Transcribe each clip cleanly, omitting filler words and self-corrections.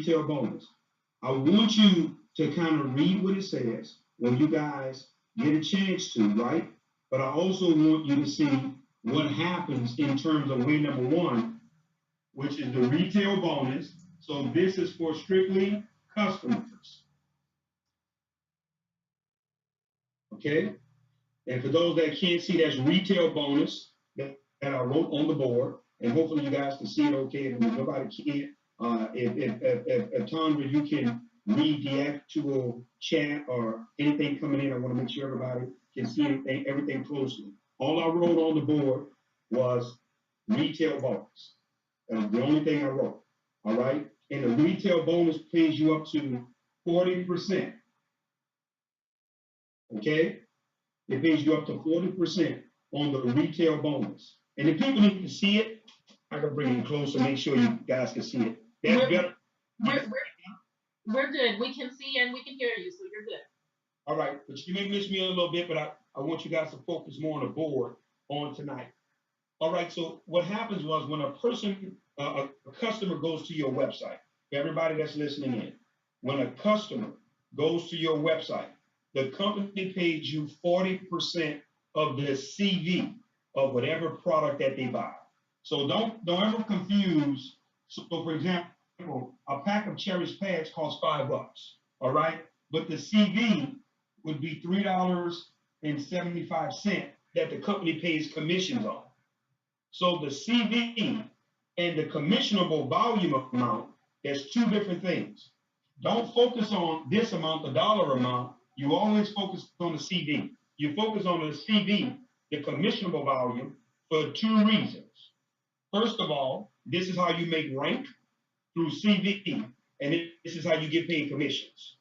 retail bonus. I want you to kind of read what it says when you guys get a chance to, right? But I also want you to see what happens in terms of way number one, which is the retail bonus. So this is for strictly customers. Okay? And for those that can't see, that's retail bonus that I wrote on the board. And hopefully you guys can see it okay. And if nobody can't, if Tondra, you can read the actual chat or anything coming in, I want to make sure everybody can see everything closely. All I wrote on the board was retail bonus. That's the only thing I wrote. All right? And the retail bonus pays you up to 40%. Okay? It pays you up to 40% on the retail bonus. And if people need to see it, I can bring it closer, make sure you guys can see it. That's better. We're good. We can see and we can hear you, so you're good. All right, but you may miss me a little bit, but I want you guys to focus more on the board on tonight. All right, so what happens was when a person, a customer goes to your website, for everybody that's listening in, when a customer goes to your website, the company pays you 40% of the CV of whatever product that they buy. So don't ever confuse. So for example, a pack of Cherish pads costs $5, all right? But the CV would be $3.75 that the company pays commissions on. So the CV and the commissionable volume amount, that's two different things. Don't focus on this amount, the dollar amount. You always focus on the CV. You focus on the CV, the commissionable volume, for two reasons. First of all, this is how you make rank through CV, and this is how you get paid commissions.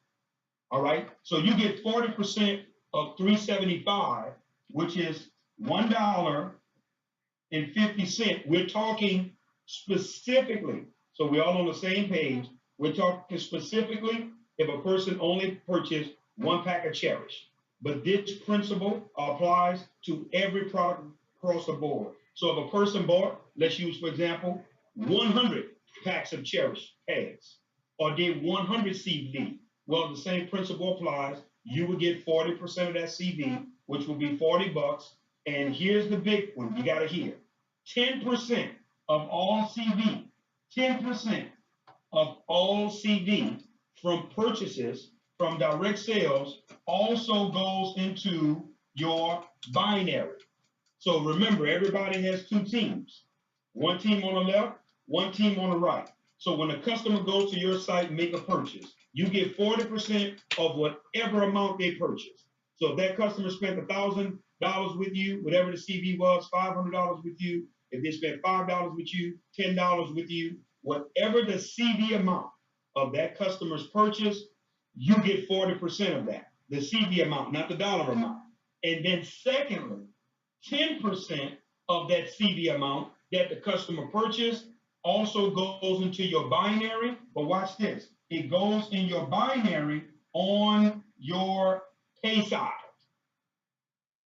All right? So you get 40% of $3.75, which is $1.50. We're talking specifically, so we're all on the same page. We're talking specifically if a person only purchased one pack of Cherish. But this principle applies to every product across the board. So if a person bought, let's use, for example, 100 packs of Cherish pads, or did 100 CV, well, the same principle applies. You would get 40% of that CV, which will be $40. And here's the big one you got to hear. 10% of all CV, 10% of all CV from purchases from direct sales also goes into your binary. So remember, everybody has two teams. One team on the left, one team on the right. So when a customer goes to your site and make a purchase, you get 40% of whatever amount they purchase. So if that customer spent $1,000 with you, whatever the CV was, $500 with you, if they spent $5 with you, $10 with you, whatever the CV amount of that customer's purchase, you get 40% of that, the CV amount, not the dollar amount. And then secondly, 10% of that CV amount that the customer purchased also goes into your binary. But watch this. It goes in your binary on your pay side.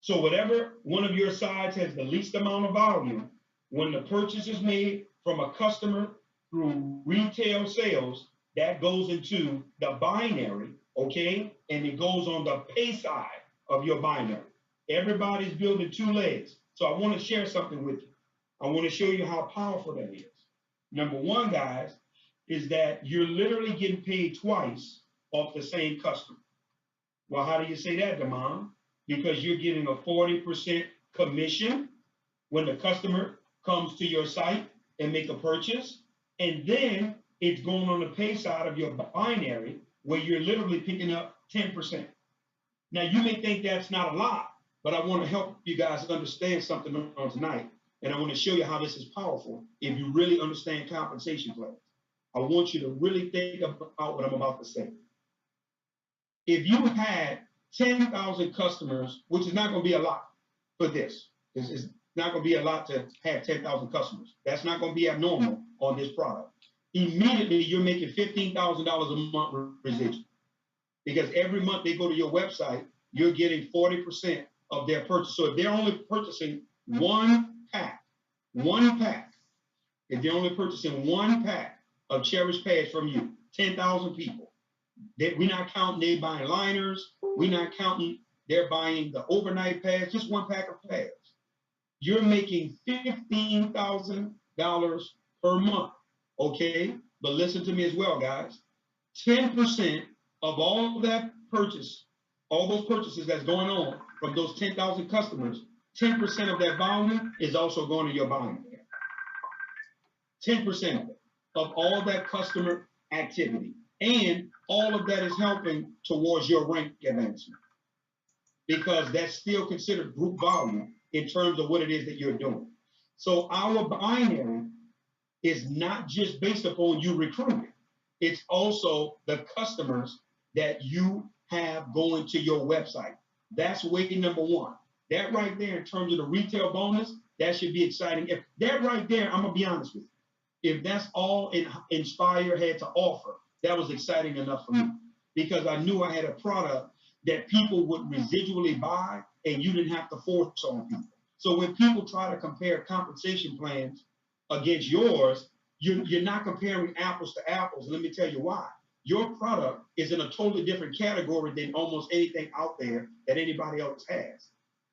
So whatever one of your sides has the least amount of volume, when the purchase is made from a customer through retail sales, that goes into the binary, okay? And it goes on the pay side of your binary. Everybody's building two legs. So I want to share something with you. I want to show you how powerful that is. Number one, guys, is that you're literally getting paid twice off the same customer. Well, how do you say that, Demond? Because you're getting a 40% commission when the customer comes to your site and make a purchase. And then it's going on the pay side of your binary where you're literally picking up 10%. Now, you may think that's not a lot, but I want to help you guys understand something on tonight. And I want to show you how this is powerful if you really understand compensation plans. I want you to really think about what I'm about to say. If you had 10,000 customers, which is not going to be a lot for this. This is not going to be a lot to have 10,000 customers. That's not going to be abnormal on this product. Immediately, you're making $15,000 a month residual. Because every month they go to your website, you're getting 40% of their purchase. So if they're only purchasing one pack, if they're only purchasing one pack of Cherish pads from you, 10,000 people. We're not counting they buying liners. We're not counting they're buying the overnight pass, just one pack of pads. You're making $15,000 per month, okay? But listen to me as well, guys. 10% of all that purchase, all those purchases that's going on from those 10,000 customers, 10% of that volume is also going to your buying account. 10% of it, of all that customer activity. And all of that is helping towards your rank advancement because that's still considered group volume in terms of what it is that you're doing. So our binary is not just based upon you recruiting. It's also the customers that you have going to your website. That's way number one. That right there in terms of the retail bonus, that should be exciting. If that right there, I'm gonna be honest with you. If that's all Nspire had to offer, that was exciting enough for me because I knew I had a product that people would residually buy and you didn't have to force on people. So when people try to compare compensation plans against yours, you're not comparing apples to apples. Let me tell you why. Your product is in a totally different category than almost anything out there that anybody else has.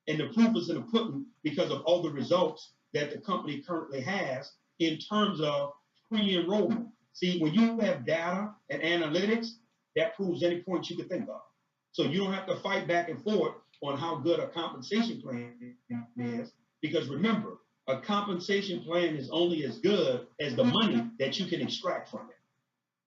And the proof is in the pudding because of all the results that the company currently has in terms of pre-enrollment. See, when you have data and analytics, that proves any point you could think of. So you don't have to fight back and forth on how good a compensation plan is, because remember, a compensation plan is only as good as the money that you can extract from it.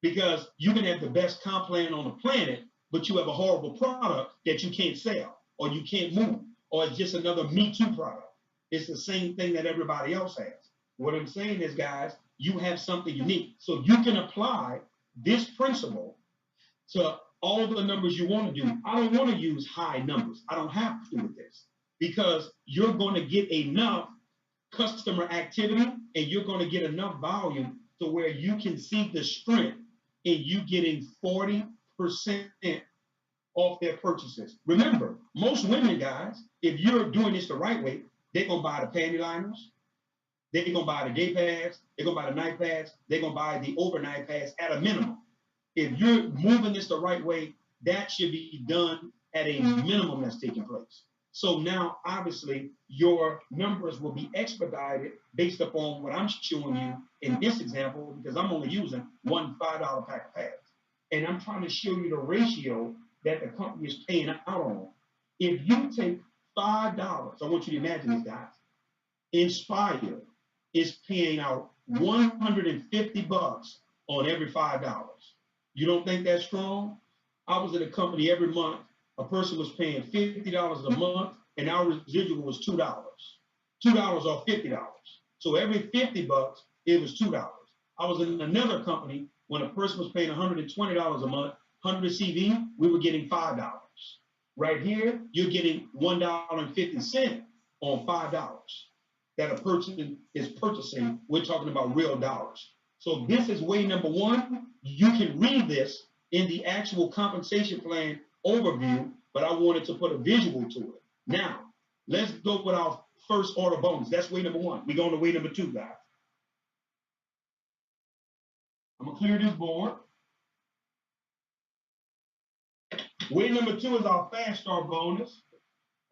Because you can have the best comp plan on the planet, but you have a horrible product that you can't sell, or you can't move, or it's just another Me Too product. It's the same thing that everybody else has. What I'm saying is, guys, you have something unique. So you can apply this principle to all the numbers you want to do. I don't want to use high numbers. I don't have to with this because you're going to get enough customer activity and you're going to get enough volume to where you can see the strength in you getting 40% off their purchases. Remember, most women, guys, if you're doing this the right way, they're going to buy the panty liners, they're going to buy the day pads, they're going to buy the night pads, they're going to buy the overnight pads at a minimum. If you're moving this the right way, that should be done at a minimum that's taking place. So now, obviously, your numbers will be expedited based upon what I'm showing you in this example, because I'm only using one $5 pack of pads. And I'm trying to show you the ratio that the company is paying out on. If you take $5, I want you to imagine this, guys. Nspire is paying out $150 on every $5. You don't think that's strong? I was in a company every month. A person was paying $50 a month, and our residual was $2. $2 off $50. So every $50, it was $2. I was in another company when a person was paying $120 a month, 100 CV, we were getting $5. Right here, you're getting $1.50 on $5 that a person is purchasing. We're talking about real dollars. So this is way number one. You can read this in the actual compensation plan overview, but I wanted to put a visual to it. Now, let's go with our first order bonus. That's way number one. We're going to way number two, guys. I'm going to clear this board. Way number two is our fast start bonus.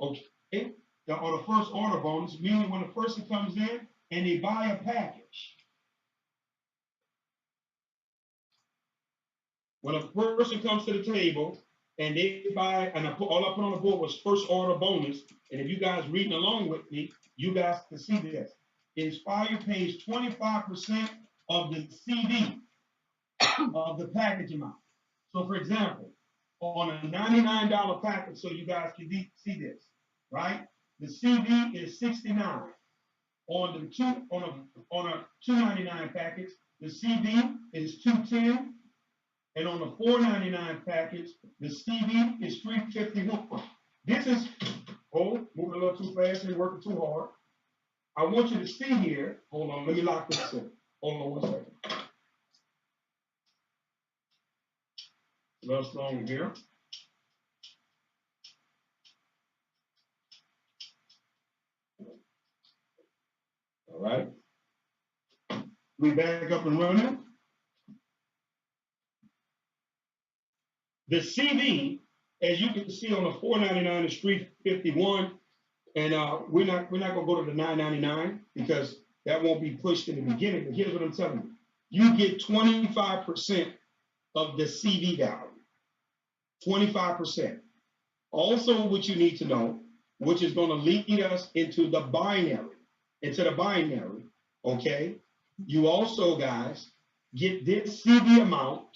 Okay. Or the first order bonus, meaning when a person comes in and they buy a package. When a person comes to the table and they buy, and all I put on the board was first order bonus. And if you guys reading along with me, you guys can see this. Nspire pays 25% of the CD of the package amount. So for example, on a $99 package, so you guys can see this, right? The CD is $69. On a $299 package, the CD is $210. And on the $499 package, the CD is $351. This is, moving a little too fast and working too hard. I want you to see here. Hold on, let me lock this in. Hold on 1 second. A little stronger here. All right. We back up and running. The CV, as you can see on the 499 is 351, and we're not gonna go to the 999 because that won't be pushed in the beginning. But here's what I'm telling you: you get 25% of the CV value. 25%. Also, what you need to know, which is going to lead us into the binary, okay? You also, guys, get this CV amount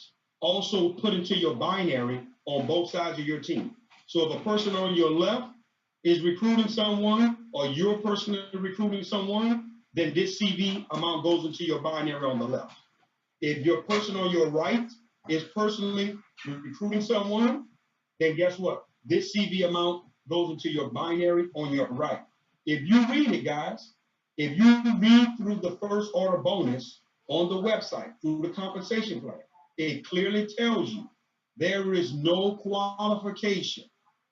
also put into your binary on both sides of your team. So if a person on your left is recruiting someone, or you're personally recruiting someone, then this CV amount goes into your binary on the left. If your person on your right is personally recruiting someone, then guess what? This CV amount goes into your binary on your right. If you read it, guys, if you read through the first order bonus on the website, through the compensation plan, it clearly tells you there is no qualification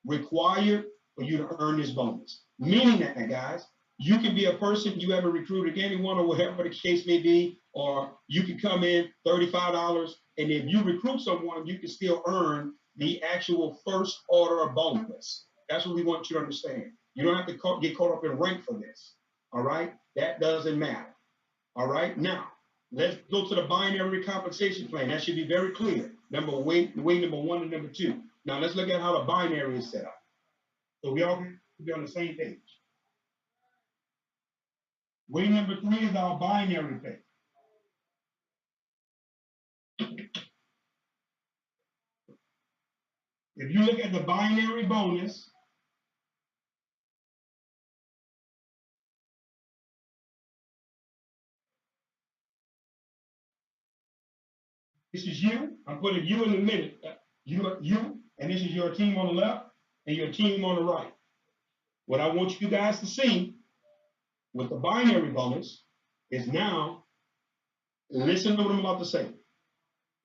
required for you to earn this bonus. Meaning that, guys, you can be a person you ever recruited anyone or whatever the case may be, or you can come in $35, and if you recruit someone, you can still earn the actual first order bonus. That's what we want you to understand. You don't have to get caught up in rank for this. All right? That doesn't matter. All right? Now, let's go to the binary compensation plan. That should be very clear. Way number 1 and number 2. Now, let's look at how the binary is set up, so we all can be on the same page. Way number 3 is our binary pay. If you look at the binary bonus, this is you. I'm putting you in the middle. You, and this is your team on the left and your team on the right. What I want you guys to see with the binary bonus is now, listen to what I'm about to say.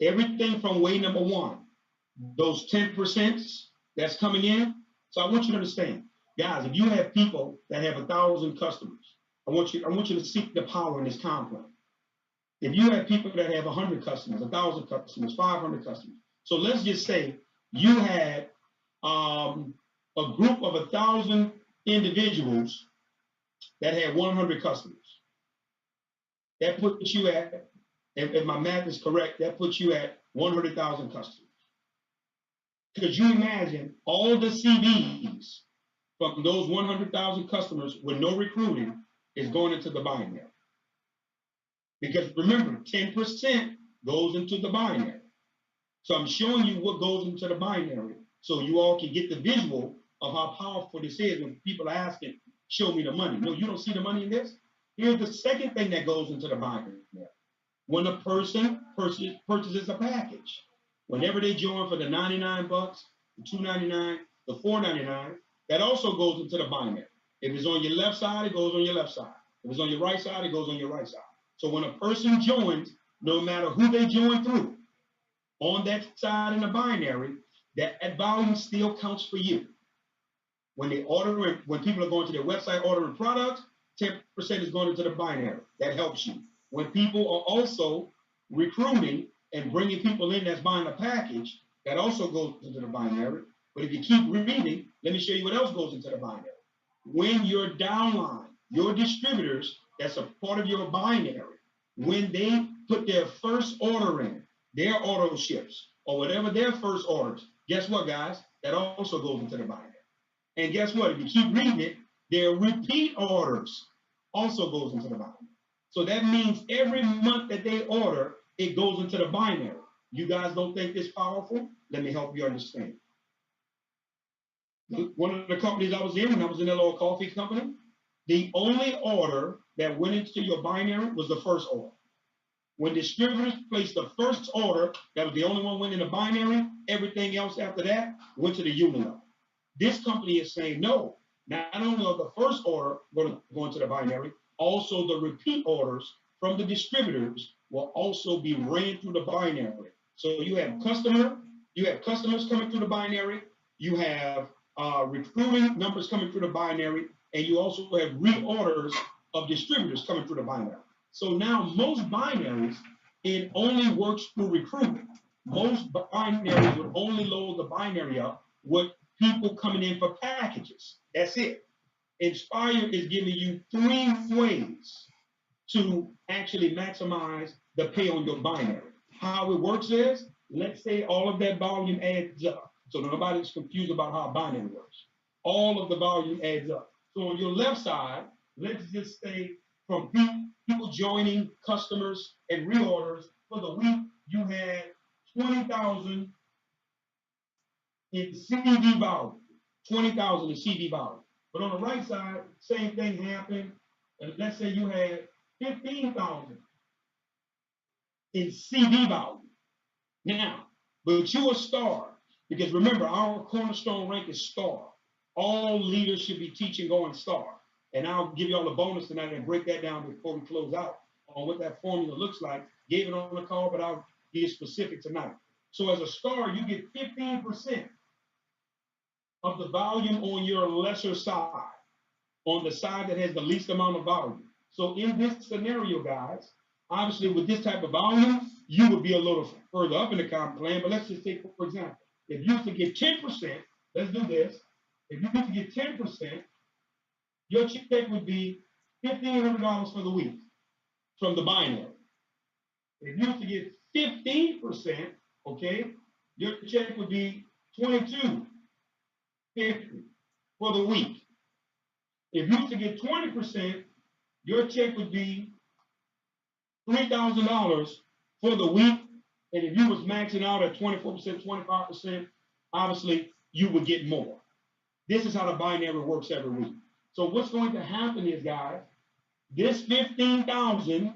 Everything from way number 1, those 10% that's coming in. So I want you to understand, guys, if you have people that have 1,000 customers, I want you to seek the power in this comp plan. If you have people that have 100 customers, 1,000 customers, 500 customers. So let's just say you had a group of 1,000 individuals that had 100 customers. That puts you at, if my math is correct, that puts you at 100,000 customers. Could you imagine all the CVs from those 100,000 customers with no recruiting is going into the binary? Because remember, 10% goes into the binary. So I'm showing you what goes into the binary so you all can get the visual of how powerful this is when people are asking, show me the money. No, you don't see the money in this? Here's the second thing that goes into the binary. When a person purchases a package, whenever they join for the $99, the $299, the $499, that also goes into the binary. If it's on your left side, it goes on your left side. If it's on your right side, it goes on your right side. So when a person joins, no matter who they join through, on that side in the binary, that volume still counts for you. When people are going to their website ordering products, 10% is going into the binary. That helps you. When people are also recruiting and bringing people in that's buying a package, that also goes into the binary. But if you keep reading, let me show you what else goes into the binary. When your downline, your distributors, that's a part of your binary, when they put their first order in, their auto ships, or whatever their first orders, guess what, guys? That also goes into the binary. And guess what? If you keep reading it, their repeat orders also goes into the binary. So that means every month that they order, it goes into the binary. You guys don't think this powerful? Let me help you understand. One of the companies I was in, when I was in a little coffee company, the only order that went into your binary was the first order. When distributors placed the first order, that was the only one went in the binary. Everything else after that went to the unit level. This company is saying, no, not only are the first order going to go into the binary, also the repeat orders from the distributors will also be ran through the binary. So you have customers coming through the binary, you have recruiting numbers coming through the binary, and you also have reorders of distributors coming through the binary. So now most binaries, it only works through recruiting. most binaries would only load the binary up with people coming in for packages. That's it. Nspire is giving you 3 ways to actually maximize the pay on your binary. How it works is, let's say all of that volume adds up. So nobody's confused about how binary works. All of the volume adds up. So on your left side, let's just say from people joining, customers, and reorders for the week, you had 20,000 in CD volume. 20,000 in CD volume. But on the right side, same thing happened. And let's say you had 15,000 in CD volume. Now, but you're a star, because remember, our cornerstone rank is star. All leaders should be teaching going star. And I'll give you all a bonus tonight and break that down before we close out on what that formula looks like. Gave it on the call, but I'll be specific tonight. So as a star, you get 15% of the volume on your lesser side, on the side that has the least amount of volume. So in this scenario, guys, obviously with this type of volume, you would be a little further up in the comp plan, but let's just take, for example, if you used to get 10%, let's do this. If you used to get 10%, your check would be $1,500 for the week from the binary. If you used to get 15%, okay, your check would be $2,250 for the week. If you used to get 20%, your check would be $3,000 for the week. And if you was maxing out at 24%, 25%, obviously you would get more. This is how the binary works every week. So what's going to happen is, guys, this 15,000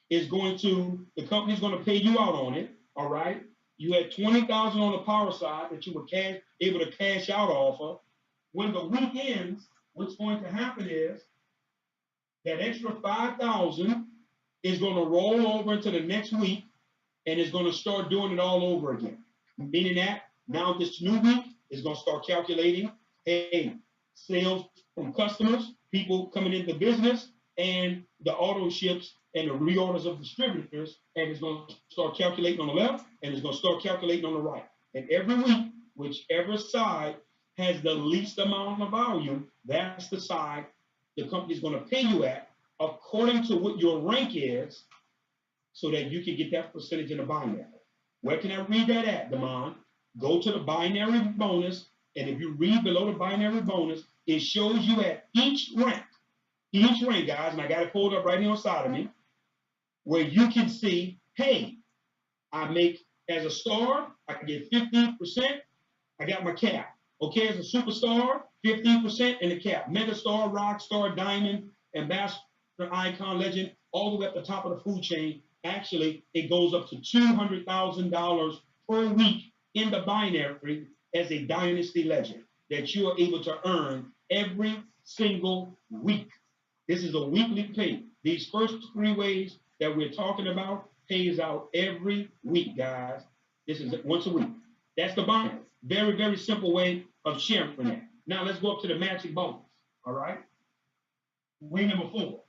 is going to, the company's going to pay you out on it, all right? You had 20,000 on the power side that you were able to cash out off of. When the week ends, what's going to happen is that extra 5,000 is going to roll over into the next week and is going to start doing it all over again. Meaning that now this new week is going to start calculating, hey, sales from customers, people coming into business, and the auto ships and the reorders of distributors, and it's going to start calculating on the left, and it's going to start calculating on the right. And every week, whichever side has the least amount of volume, that's the side the company's going to pay you at according to what your rank is, so that you can get that percentage in the binary. Where can I read that at, Demond? Go to the binary bonus, and if you read below the binary bonus, it shows you at each rank, guys, and I got it pulled up right here on side of me, where you can see, hey, I make, as a star, I can get 15%, I got my cap. Okay, as a superstar, 15% in the cap. Megastar, rock star, diamond, ambassador, icon, legend, all the way up the top of the food chain. Actually, it goes up to $200,000 per week in the binary as a dynasty legend that you are able to earn every single week. This is a weekly pay. These first 3 ways that we're talking about pays out every week, guys. This is once a week. That's the binary. Very, very simple way of sharing that. Now let's go up to the matching bonus. All right. Way number 4.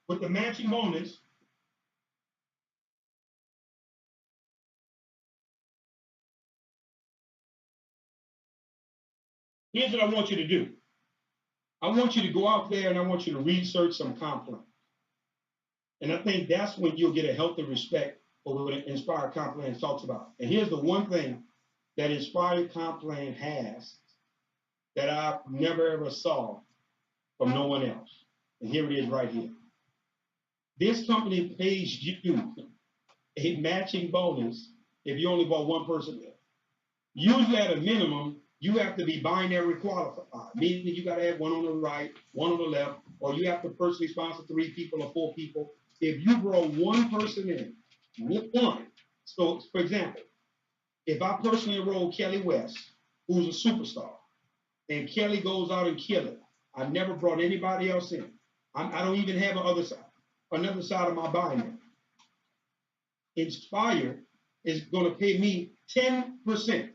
With the matching bonus, here's what I want you to do. I want you to go out there and I want you to research some comp plan. And I think that's when you'll get a healthy respect for what Inspired Comp Plan talks about. And here's the one thing that Inspired Comp Plan has that I never ever saw from no one else. And here it is right here. This company pays you a matching bonus if you only bought one person there. Usually at a minimum, you have to be binary qualified, meaning you got to have one on the right, one on the left, or you have to personally sponsor 3 people or 4 people. If you grow one person in, one, so for example, if I personally enroll Kelly West, who's a superstar, and Kelly goes out and kills it, I've never brought anybody else in. I don't even have another side of my binary. Inspire is going to pay me 10%.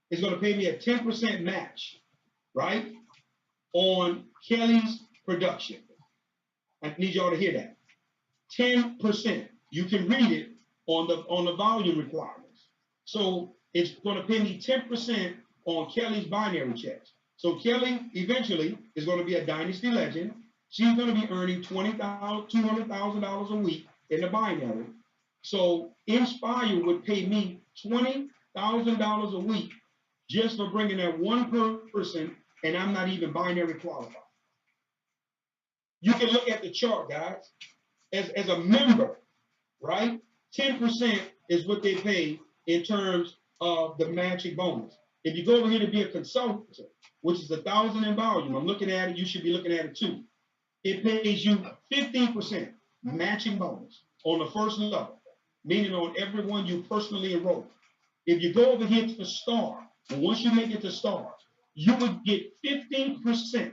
It's going to pay me a 10% match right, on Kelly's production. I need y'all to hear that. 10%. You can read it on the volume requirements. So it's going to pay me 10% on Kelly's binary checks. So Kelly eventually is going to be a dynasty legend. She's going to be earning $200,000 a week in the binary. So Nspire would pay me $20,000 a week just for bringing that one person, and I'm not even binary qualified. You can look at the chart, guys. As a member, right? 10% is what they pay in terms of the matching bonus. If you go over here to be a consultant, which is $1,000 in volume, I'm looking at it, you should be looking at it too. It pays you 15% matching bonus on the first level, meaning on everyone you personally enroll. If you go over here to the star, and once you make it to star, you would get 15%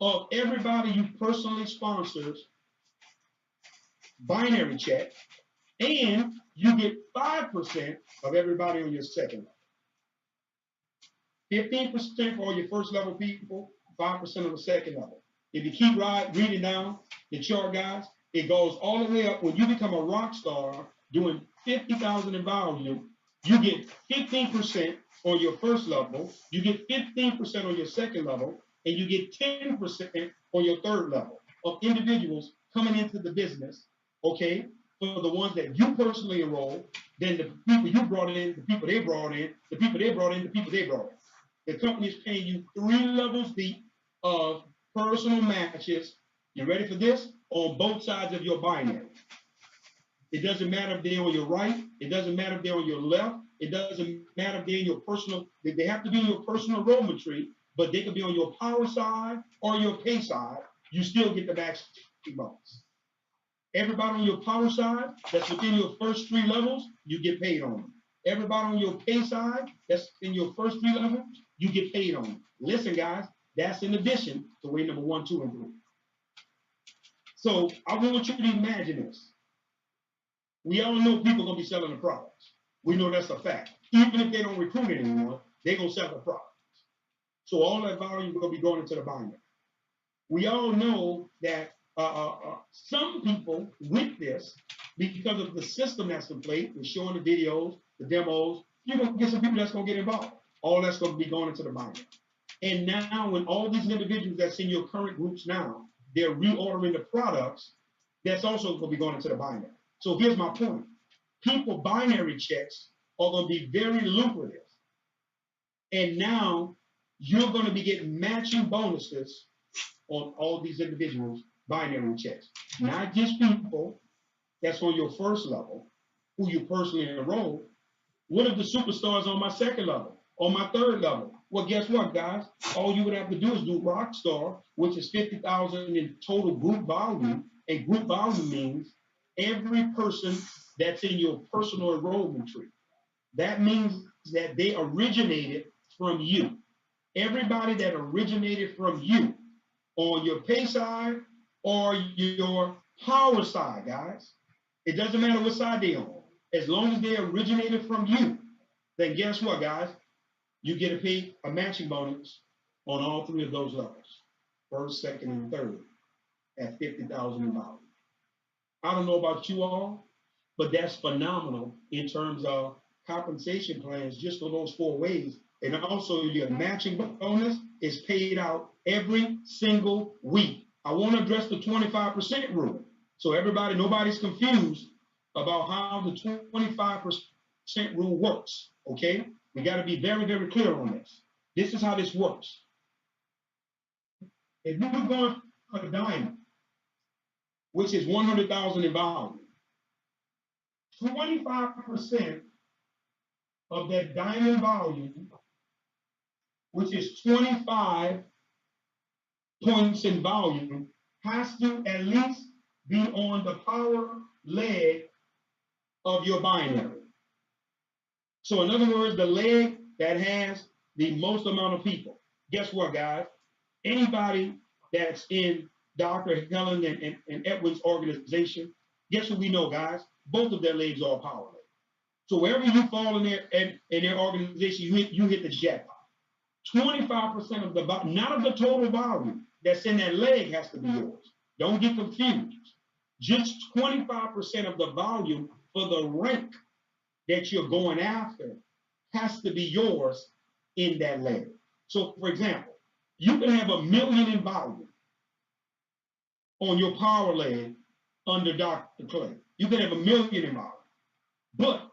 of everybody you personally sponsors binary check, and you get 5% of everybody on your second level. 15% for all your first level people, 5% on the second level. If you keep reading down the chart, guys, it goes all the way up. When you become a rock star doing 50,000 in volume, you get 15% on your first level, you get 15% on your second level, and you get 10% on your third level of individuals coming into the business, okay, for the ones that you personally enroll, then the people you brought in, the people they brought in, the people they brought in, the people they brought in. The company is paying you 3 levels deep of personal matches. You ready for this? On both sides of your binary. It doesn't matter if they're on your right. It doesn't matter if they're on your left. It doesn't matter if they're in your personal, they have to be in your personal enrollment tree, but they could be on your power side or your pay side. You still get the matching bonus. Everybody on your power side that's within your first 3 levels, you get paid on them. Everybody on your pay side that's in your first 3 levels, you get paid on them. Listen, guys, that's in addition to way number 1, 2, and 3. So I want you to imagine this. We all know people are going to be selling the products. We know that's a fact. Even if they don't recruit anyone, they're going to sell the products. So all that volume is going to be going into the binary. We all know that some people with this, because of the system that's in place, we're showing the videos, the demos, you're going to get some people that's going to get involved. All that's going to be going into the binary. And now when all these individuals that's in your current groups now, they're reordering the products, that's also going to be going into the binary. So here's my point. People binary checks are going to be very lucrative. And now you're going to be getting matching bonuses on all these individuals' binary checks. Not just people that's on your first level, who you personally enroll. What if the superstars on my second level, on my third level? Well, guess what, guys? All you would have to do is do Rockstar, which is 50,000 in total group volume. And group volume means every person that's in your personal enrollment tree. That means that they originated from you. Everybody that originated from you on your pay side or your power side, guys. It doesn't matter what side they're on. As long as they originated from you, then guess what, guys? You get to pay a matching bonus on all 3 of those levels. First, second, and third at 50,000 in volume. I don't know about you all, but that's phenomenal in terms of compensation plans just for those 4 ways. And also your matching bonus is paid out every single week. I want to address the 25% rule. So everybody, nobody's confused about how the 25% rule works, okay? We got to be very, very clear on this. This is how this works. If you're going for a diamond, which is 100,000 in volume, 25% of that diamond volume, which is 25 points in volume, has to at least be on the power leg of your binary. So in other words, the leg that has the most amount of people. Guess what, guys? Anybody that's in Dr. Helen and Edwin's organization, guess what we know, guys? Both of their legs are power legs. So wherever you fall in their organization, you hit the jackpot. 25% of the, not of the total volume that's in that leg has to be yours. Don't get confused. Just 25% of the volume for the rank that you're going after has to be yours in that leg. So, for example, you can have 1 million in volume on your power leg under Dr. Clay. You can have 1 million in volume. But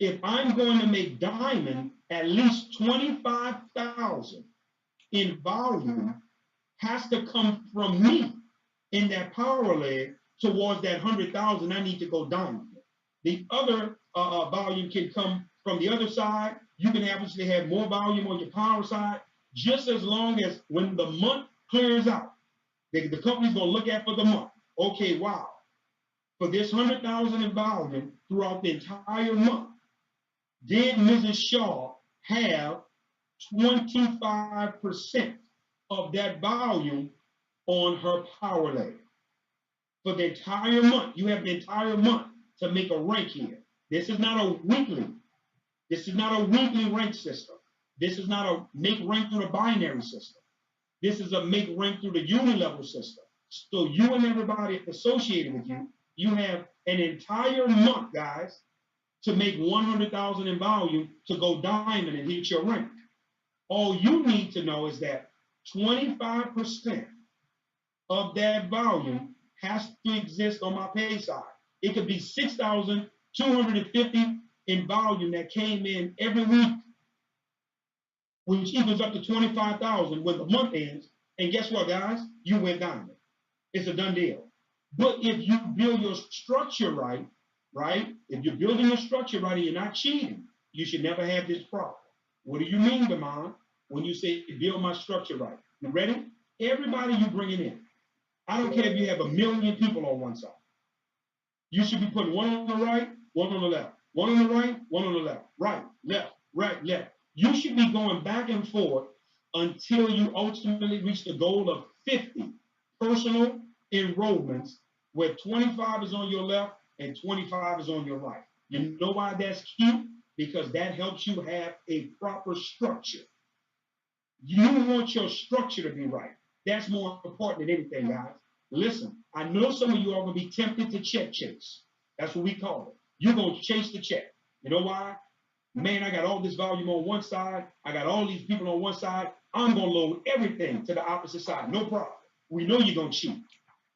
if I'm going to make diamond, at least 25,000 in volume has to come from me in that power leg towards that 100,000 I need to go diamond. The other volume can come from the other side. You can obviously have more volume on your power side, just as long as when the month clears out, the company's going to look at for the month. Okay, wow. For this 100,000 in volume throughout the entire month, did Mrs. Shaw have 25% of that volume on her power leg? For the entire month, you have the entire month to make a rank here. This is not a weekly. This is not a weekly rank system. This is not a make rank through the binary system. This is a make rank through the unilevel system. So you and everybody associated with you, you have an entire month, guys, to make 100,000 in volume to go diamond and hit your rank. All you need to know is that 25% of that volume has to exist on my pay side. It could be 6,250 in volume that came in every week, which equals up to 25,000 when the month ends. And guess what, guys? You went diamond. It's a done deal. But if you build your structure right, if you're building your structure right and you're not cheating, you should never have this problem. What do you mean, Demond, when you say build my structure right? You ready? Everybody you bringing in, I don't care if you have 1 million people on one side. You should be putting one on the right, one on the left. One on the right, one on the left. Right, left, right, left. You should be going back and forth until you ultimately reach the goal of 50 personal enrollments where 25 is on your left and 25 is on your right. You know why that's key? Because that helps you have a proper structure. You want your structure to be right. That's more important than anything, guys. Listen, I know some of you are going to be tempted to check chase. That's what we call it. You're going to chase the check. You know why? Man, I got all this volume on one side. I got all these people on one side. I'm going to load everything to the opposite side. No problem. We know you're going to cheat.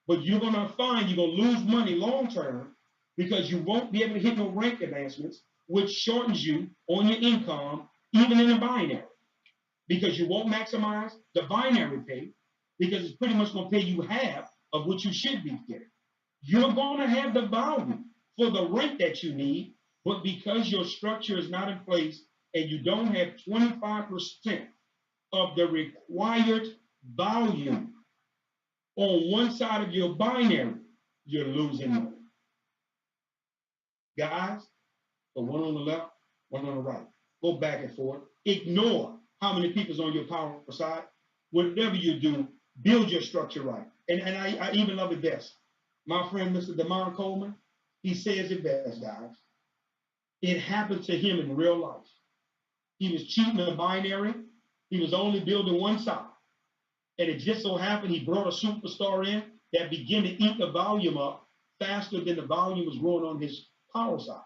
But you're going to find you're going to lose money long term because you won't be able to hit no rank advancements, which shortens you on your income, even in the binary. Because you won't maximize the binary pay because it's pretty much going to pay you half of what you should be getting. You're going to have the volume for the rank that you need, but because your structure is not in place and you don't have 25% of the required volume on one side of your binary, you're losing money. Guys, the one on the left, one on the right. Go back and forth. Ignore how many people's on your power side. Whatever you do, build your structure right. And I even love it best. My friend, Mr. Demond Coleman, he says it best, guys. It happened to him in real life. He was cheating a binary. He was only building one side. And it just so happened he brought a superstar in that began to eat the volume up faster than the volume was growing on his power side.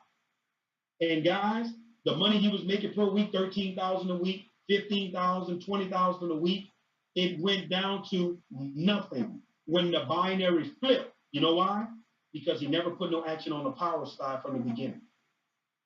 And guys, the money he was making per week, 13,000 a week, 15,000, 20,000 a week, it went down to nothing when the binary flipped. You know why? Because he never put no action on the power side from the beginning.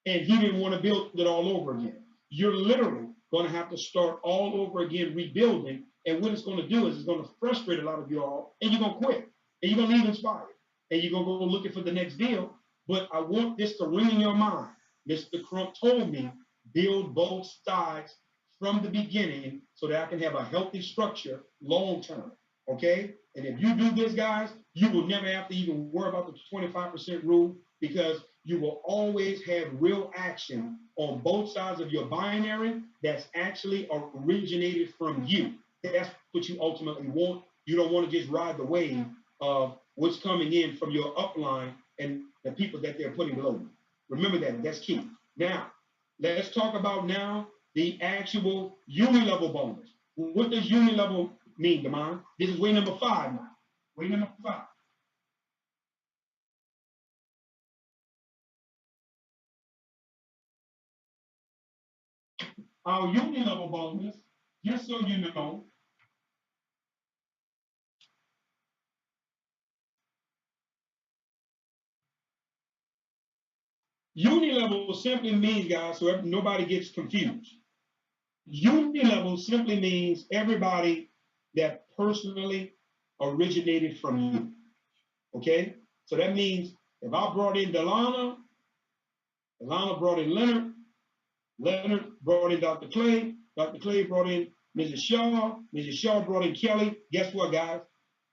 And he didn't want to build it all over again. You're literally going to have to start all over again rebuilding. And what it's going to do is it's going to frustrate a lot of you all, and you're going to quit. And you're going to leave Nspire. And you're going to go looking for the next deal. But I want this to ring in your mind. Mr. Crump told me, build both sides from the beginning so that I can have a healthy structure long term. Okay? And if you do this, guys, you will never have to even worry about the 25% rule because you will always have real action on both sides of your binary that's actually originated from you. That's what you ultimately want. You don't want to just ride the wave of what's coming in from your upline and the people that they're putting below you. Remember that. That's key. Now, let's talk about now the actual uni-level bonus. What does uni-level mean, Demond? This is way number 5 now. Way number 5. Our uni-level bonus, just so you know, uni-level simply means, guys, so nobody gets confused. Uni-level simply means everybody that personally originated from you. Okay? So that means if I brought in Delana brought in Leonard brought in Dr. Clay brought in Mrs. Shaw brought in Kelly. Guess what, guys?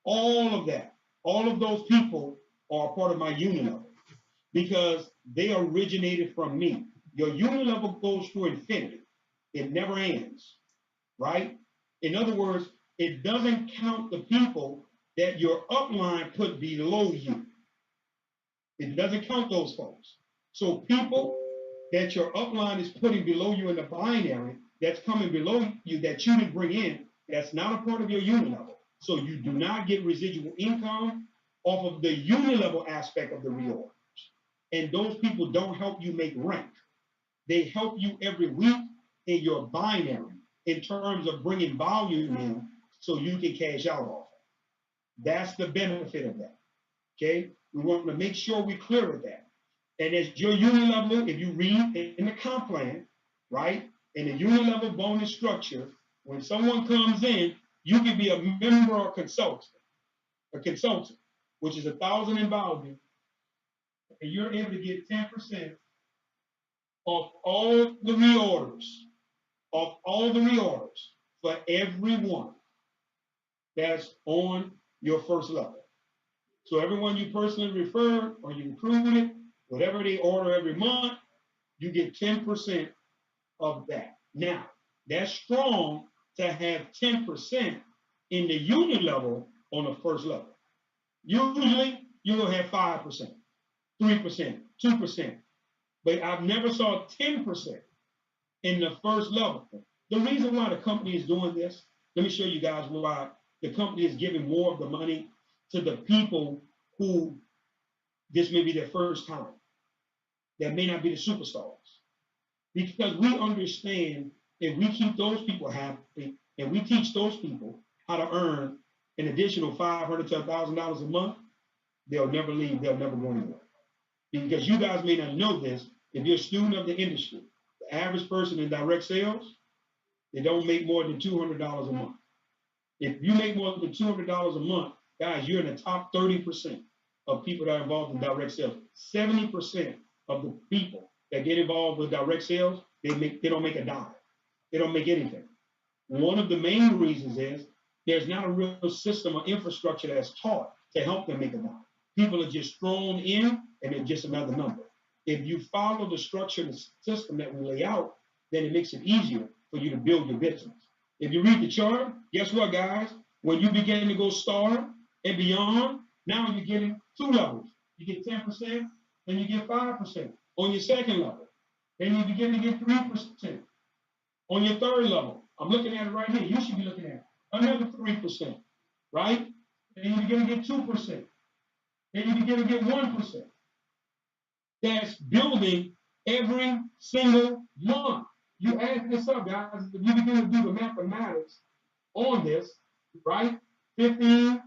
All of those people are part of my uni-level because they originated from me. Your uni-level goes through infinity. It never ends, right? In other words, it doesn't count the people that your upline put below you. It doesn't count those folks. So people that your upline is putting below you in the binary, that's coming below you that you didn't bring in, that's not a part of your uni-level. So you do not get residual income off of the uni-level aspect of the reorders. And those people don't help you make rank. They help you every week in your binary in terms of bringing volume in so you can cash out off it. That's the benefit of that. Okay? We want to make sure we're clear with that. And as your uni-level, if you read in the comp plan, right, in the uni-level bonus structure, when someone comes in, you can be a member or consultant, which is 1,000 in volume, and you're able to get 10% of all the reorders, for everyone that's on your first level. So everyone you personally refer or you recruited, whatever they order every month, you get 10% of that. Now, that's strong to have 10% in the uni level on the first level. Usually, you'll have 5%, 3%, 2%, but I've never saw 10% in the first level. The reason why the company is doing this, let me show you guys why the company is giving more of the money to the people who this may be their first time, that may not be the superstars. Because we understand if we keep those people happy and we teach those people how to earn an additional $500 to $1,000 a month, they'll never leave, they'll never go anywhere. Because you guys may not know this, if you're a student of the industry, the average person in direct sales, they don't make more than $200 a month. If you make more than $200 a month, guys, you're in the top 30% of people that are involved in direct sales. 70% of the people that get involved with direct sales, they don't make a dime. They don't make anything. One of the main reasons is there's not a real system or infrastructure that's taught to help them make a dime. People are just thrown in and they're just another number. If you follow the structure and the system that we lay out, then it makes it easier for you to build your business. If you read the chart, guess what, guys? When you begin to go star and beyond, now you're getting 2 levels. You get 10%, then you get 5% on your second level. Then you begin to get 3% on your third level. I'm looking at it right here. You should be looking at it. Another 3%, right? Then you begin to get 2%. Then you begin to get 1%. That's building every single month. You add this up, guys. If you begin to do the mathematics on this, right? 15,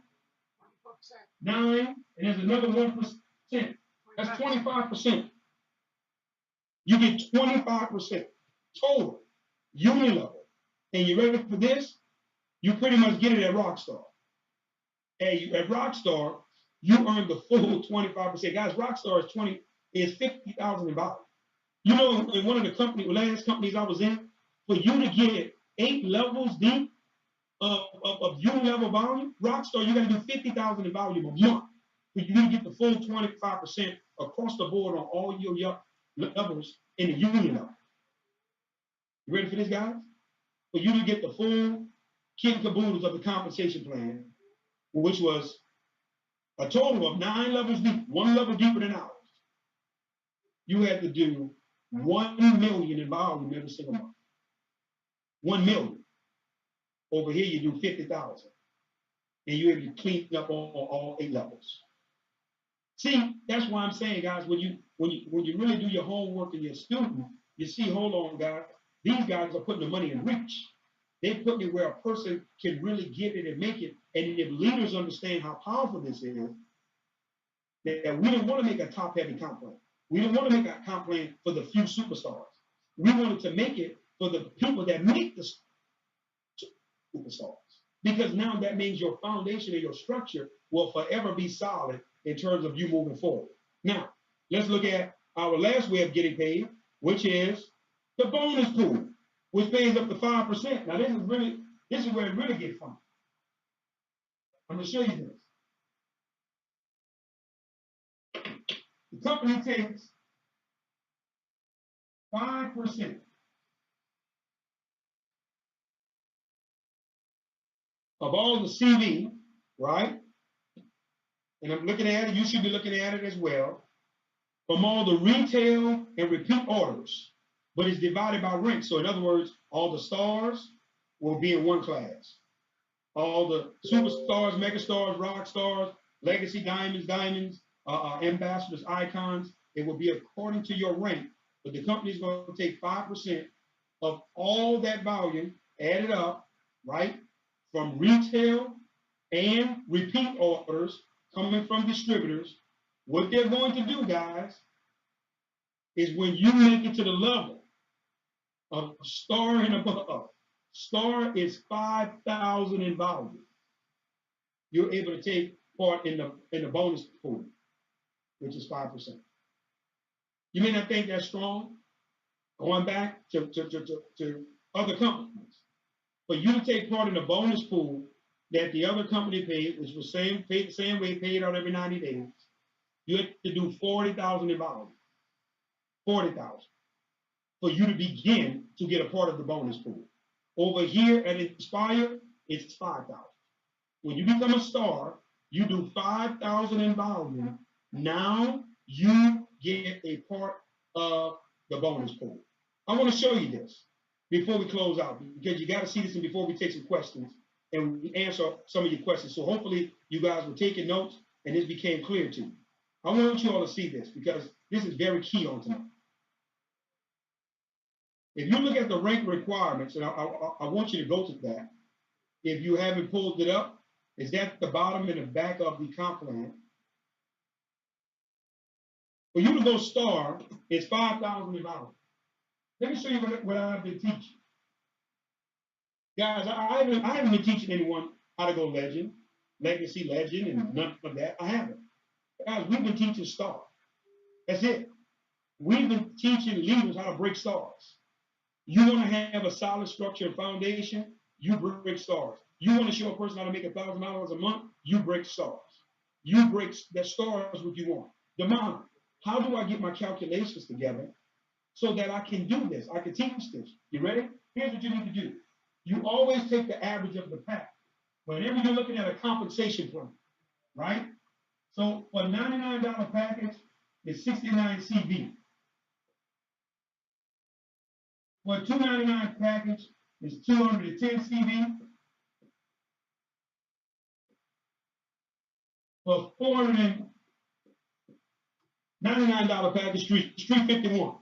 9, and there's another 1%. That's 25%. You get 25% total, uni level. And you ready for this? You pretty much get it at Rockstar. And at Rockstar, you earn the full 25%. Guys, Rockstar is 50,000 in value. You know, in one of the last companies I was in, for you to get 8 levels deep of uni level volume, Rockstar, you got to do 50,000 in volume a month. For you to get the full 25% across the board on all your levels in the uni level. You ready for this, guys? For you to get the full kit and caboodles of the compensation plan, which was a total of 9 levels deep, 1 level deeper than ours, you had to do 1 million in volume every single month. 1 million. Over here, you do 50,000. And you're able to clean up on all 8 levels. See, that's why I'm saying, guys, when you really do your homework and you're a student, you see, hold on, guys, these guys are putting the money in reach. They're putting it where a person can really get it and make it. And if leaders understand how powerful this is, that we don't want to make a top-heavy comp plan. We don't want to make a comp plan for the few superstars. We wanted to make it for the people that make the superstars. Because now that means your foundation and your structure will forever be solid in terms of you moving forward. Now, let's look at our last way of getting paid, which is the bonus pool, which pays up to 5%. Now, this is where it really gets fun. I'm going to show you this. The company takes 5% of all the CV, right? And I'm looking at it, you should be looking at it as well, from all the retail and repeat orders, but it's divided by rank. So in other words, all the stars will be in one class. All the superstars, megastars, rock stars, legacy diamonds, ambassadors, icons, it will be according to your rank, but the company is going to take 5% of all that volume, add it up, right, from retail and repeat orders coming from distributors. What they're going to do, guys, is when you make it to the level of star and above, star is 5,000 in volume. You're able to take part in the bonus pool, which is 5%. You may not think that's strong, going back to other companies. For you to take part in the bonus pool that the other company paid, which was paid the same way, paid out every 90 days, you have to do 40,000 in volume. 40,000 for you to begin to get a part of the bonus pool. Over here at Nspire, it's 5,000. When you become a star, you do 5,000 in volume. Now you get a part of the bonus pool. I want to show you this before we close out, because you got to see this and before we take some questions and we answer some of your questions. So hopefully you guys were taking notes and this became clear to you. I want you all to see this because this is very key on tonight. If you look at the rank requirements, and I want you to go to that. If you haven't pulled it up, it's at the bottom and the back of the comp plan. For you to go star, it's 5,000 in volume. Let me show you what I've been teaching. Guys, I haven't been teaching anyone how to go legend, legacy legend, and none of that. I haven't. Guys, we've been teaching star. That's it. We've been teaching leaders how to break stars. You want to have a solid structure and foundation, you break stars. You want to show a person how to make $1,000 a month, you break stars. You break that stars what you want. Demond, how do I get my calculations together so that I can do this? I can teach this. You ready? Here's what you need to do. You always take the average of the pack. Whenever you're looking at a compensation plan, right? So for a $99 package, it's 69 CV. For a $299 package, it's 210 CV. For $499 package, 351.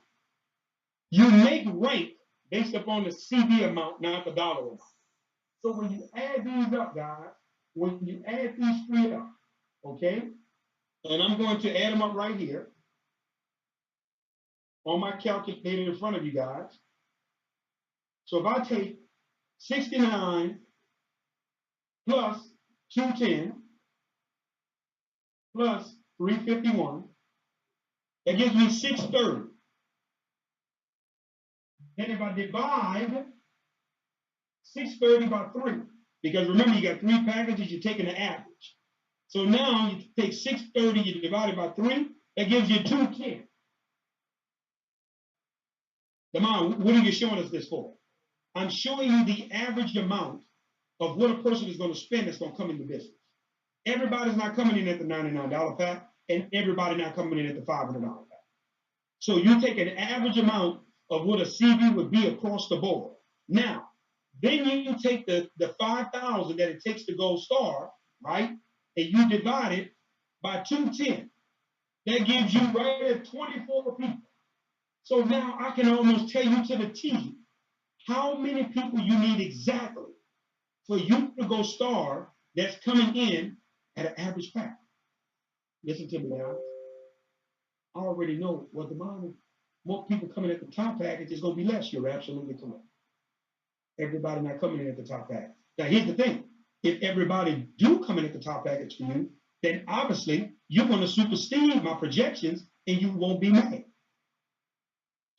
You make rank based upon the CV amount, not the dollar amount. So when you add these up, guys, when you add these three up, okay, and I'm going to add them up right here on my calculator in front of you guys. So if I take 69 plus 210 plus 351, that gives me 630. Then if I divide 630 by 3, because remember you got 3 packages, you're taking the average. So now you take 630, you divide it by 3, that gives you 210. Demond, what are you showing us this for? I'm showing you the average amount of what a person is going to spend that's going to come into business. Everybody's not coming in at the $99 pack, and everybody not coming in at the $500 pack. So you take an average amount of what a CV would be across the board. Now, Then you take the 5,000 that it takes to go star, right? And you divide it by 210. That gives you right at 24 people. So now I can almost tell you to the T how many people you need exactly for you to go star that's coming in at an average pack. Listen to me now. I already know what the model. More people coming at the top package is going to be less. You're absolutely correct. Everybody not coming in at the top package. Now here's the thing. If everybody do come in at the top package for you, then obviously you're going to supersede my projections and you won't be mad.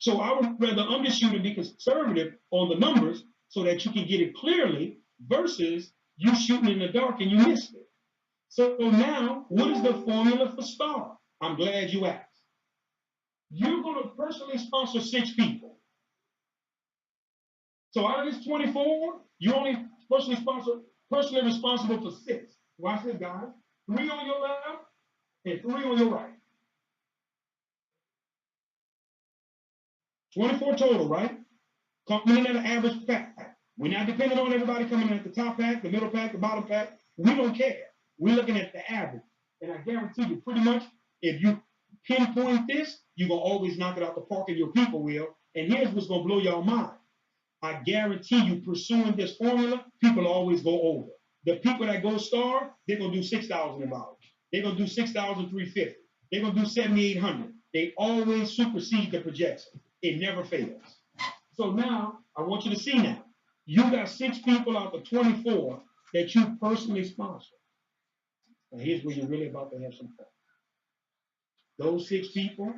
So I would rather undershoot and be conservative on the numbers so that you can get it clearly versus you shooting in the dark and you missed it. So now, what is the formula for star? I'm glad you asked. You're going to personally sponsor 6 people. So out of this 24, you only personally responsible for 6. Watch this, guys. 3 on your left and 3 on your right. 24 total, right? Coming in at an average pack. We're not depending on everybody coming in at the top pack, the middle pack, the bottom pack. We don't care. We're looking at the average. And I guarantee you, pretty much, if you pinpoint this, you're going to always knock it out the park and your people will. And here's what's going to blow your mind. I guarantee you, pursuing this formula, people always go over. The people that go star, they're going to do $6,000. They're going to do $6,350. They're going to do $7,800. They always supersede the projection. It never fails. So now, I want you to see now. You got 6 people out of 24 that you personally sponsor. Now here's where you're really about to have some fun. Those 6 people,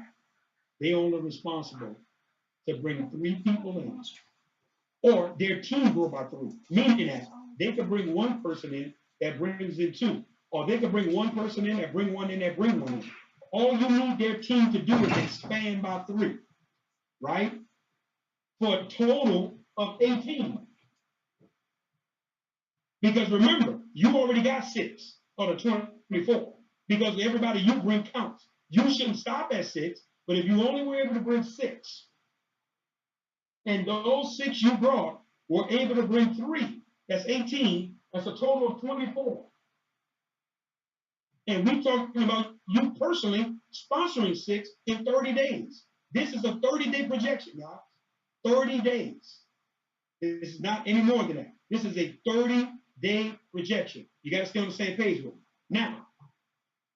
they only responsible to bring 3 people in. Or their team grow by 3. Meaning that they could bring 1 person in that brings in 2. Or they could bring 1 person in that bring 1 in that bring 1 in. All you need their team to do is expand by 3. Right? For a total of 18. Because remember, you already got 6 out of 24. Because everybody you bring counts. You shouldn't stop at 6, but if you only were able to bring 6, and those 6 you brought were able to bring 3, that's 18, that's a total of 24. And we're talking about you personally sponsoring 6 in 30 days. This is a 30-day projection, y'all. 30 days. This is not any more than that. This is a 30-day projection. You got to stay on the same page with me. Now,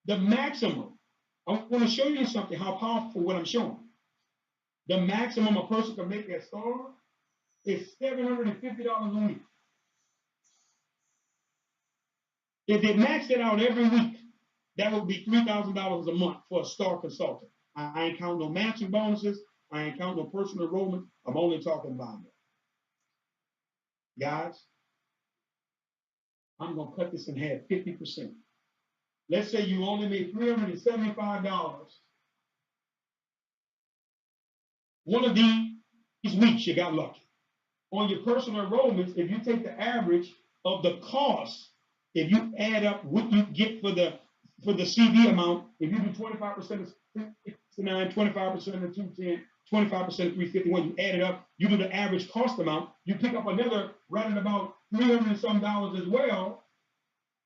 the maximum, I want to show you something, how powerful what I'm showing. The maximum a person can make that star is $750 a week. If they maxed it out every week, that would be $3,000 a month for a star consultant. I ain't counting no matching bonuses. I ain't counting no personal enrollment. I'm only talking binary. Guys, I'm going to cut this in half, 50%. Let's say you only made $375. One of these weeks, you got lucky. On your personal enrollments, if you take the average of the cost, if you add up what you get for the CV amount, if you do 25% of 69, 25% of 210, 25% of 351, you add it up, you do the average cost amount, you pick up another right at about $300 and some as well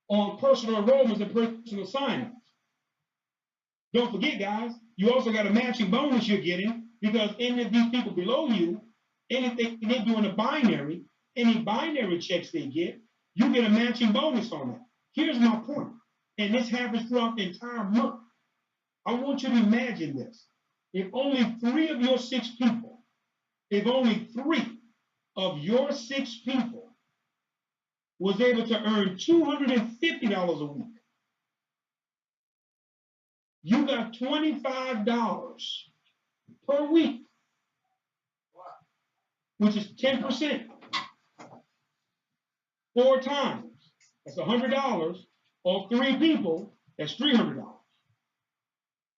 on personal enrollments and personal sign-ups. Don't forget, guys, you also got a matching bonus you're getting because any of these people below you, anything they do in a binary, any binary checks they get, you get a matching bonus on that. Here's my point, and this happens throughout the entire month. I want you to imagine this. If only 3 of your 6 people, if only 3 of your 6 people was able to earn $250 a week, you got $25 per week, which is 10%. 4 times, that's $100. Or 3 people, that's $300.